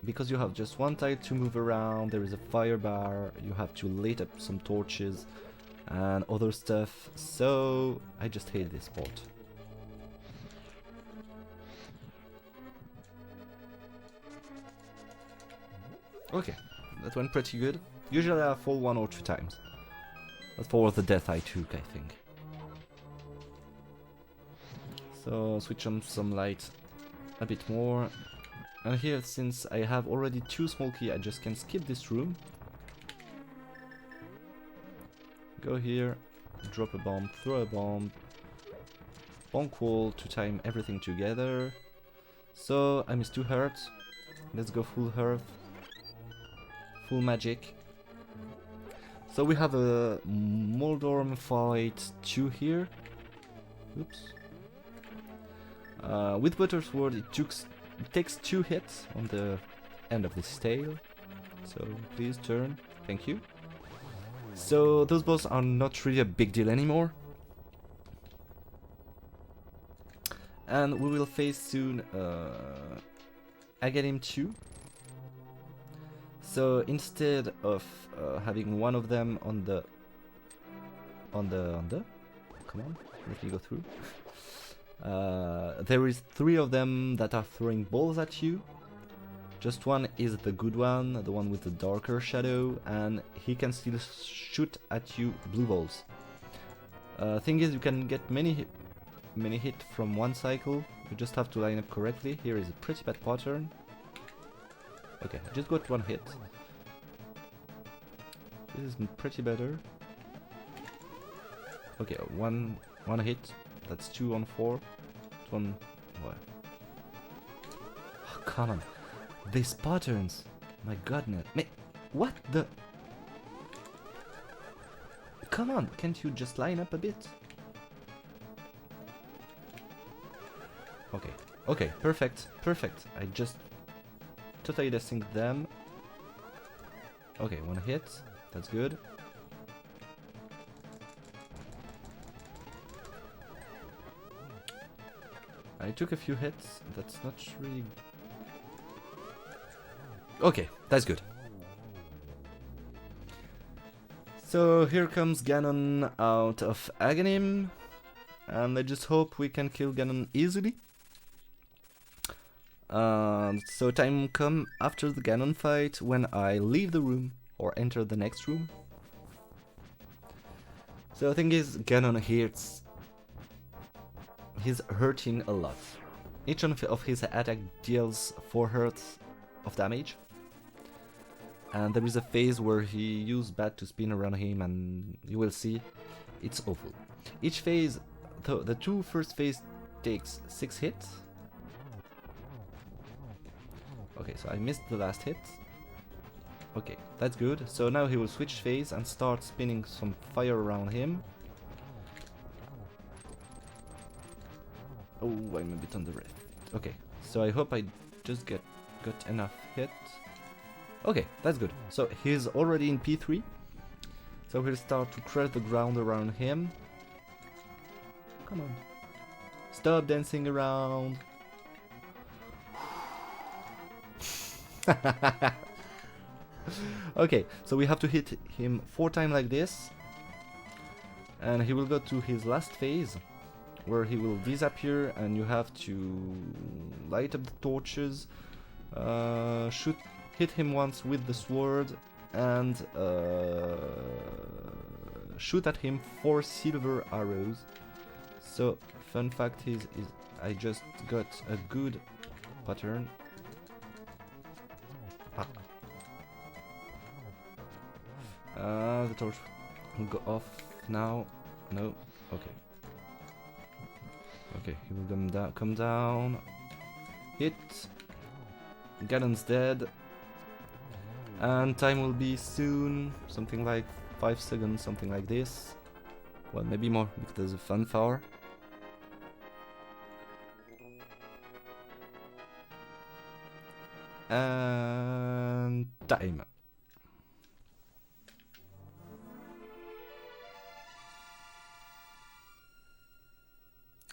because you have just one tile to move around, there is a fire bar, you have to light up some torches and other stuff, so I just hate this part. Okay, that went pretty good. Usually I fall 1 or 2 times. That's for the death I took, I think. So switch on some light a bit more. And here, since I have already 2 small key, I just can skip this room. Go here, drop a bomb, throw a bomb, bonk wall to time everything together. So I missed 2 hearts. Let's go full health, full magic. So we have a Moldorm fight 2 here. Oops. With Buttersword it takes 2 hits on the end of this tail. So please turn, thank you. So those boss are not really a big deal anymore. And we will face soon Agadim 2. So instead of having one of them on the come on, let me go through. There is 3 of them that are throwing balls at you. Just one is the good one, the one with the darker shadow, and he can still shoot at you blue balls. Thing is, you can get many hit from one cycle. You just have to line up correctly. Here is a pretty bad pattern. Okay, I just got 1 hit. This is pretty better. Okay, one hit. That's 2 on 4. that one... What? Oh, come on. These patterns. My goodness. What the... Come on, can't you just line up a bit? Okay. Okay, perfect. Perfect. I just... totally desynced them. Okay, one hit. That's good. I took a few hits. That's not really... Okay, that's good. So here comes Ganon out of Aghanim. And I just hope we can kill Ganon easily. So time will come after the Ganon fight when I leave the room or enter the next room. So the thing is, Ganon hurts. He's hurting a lot. Each one of his attack deals 4 hurts of damage. And there is a phase where he used bat to spin around him, and you will see it's awful. Each phase, the 2 first phase takes 6 hits. Okay, so I missed the last hit. Okay, that's good. So now he will switch phase and start spinning some fire around him. Oh, I'm a bit on the rift. Okay, so I hope I just got enough hit. Okay, that's good. So he's already in P3. So he'll start to crush the ground around him. Come on. Stop dancing around. Okay, so we have to hit him 4 times like this. And he will go to his last phase, where he will disappear, and you have to light up the torches, hit him once with the sword, and shoot at him 4 silver arrows. So fun fact is I just got a good pattern. The torch will go off now. No, okay. Okay, he will come down. Hit. Ganon's dead. And time will be soon. Something like 5 seconds, something like this. Well, maybe more, because there's a fanfare. And time.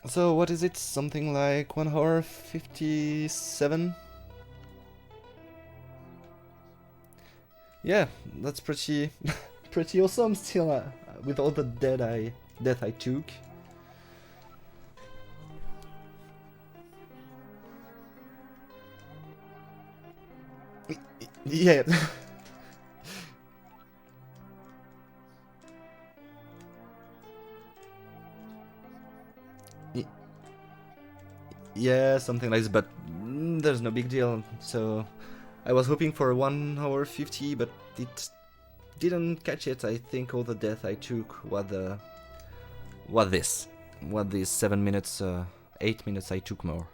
So what is it? Something like 1 hour 57? Yeah, that's pretty pretty awesome still, with all the death I took. Yeah. Yeah, something like this, but there's no big deal. So I was hoping for 1 hour 50, but it didn't catch it. I think all the death I took what these 7 minutes, 8 minutes I took more.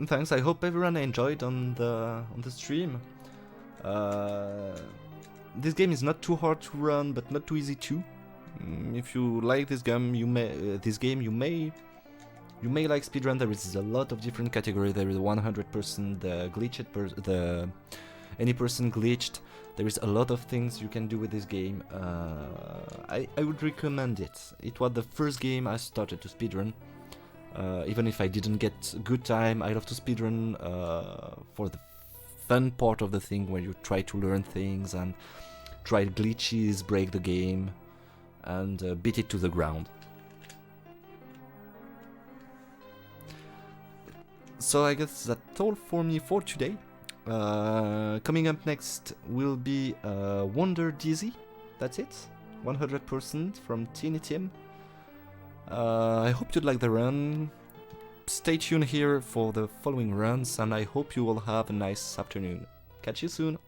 Thanks. I hope everyone enjoyed on the stream. This game is not too hard to run, but not too easy too. If you like this game, you may like speedrun. There is a lot of different categories. There is 100% glitched, any person glitched. There is a lot of things you can do with this game. I would recommend it. It was the first game I started to speedrun. Even if I didn't get good time, I love to speedrun for the fun part of the thing, where you try to learn things and try glitches, break the game, and beat it to the ground. So I guess that's all for me for today. Coming up next will be Wonder Dizzy. That's it, 100% from Teeny Tim. I hope you'd like the run. Stay tuned here for the following runs, and I hope you will have a nice afternoon. Catch you soon.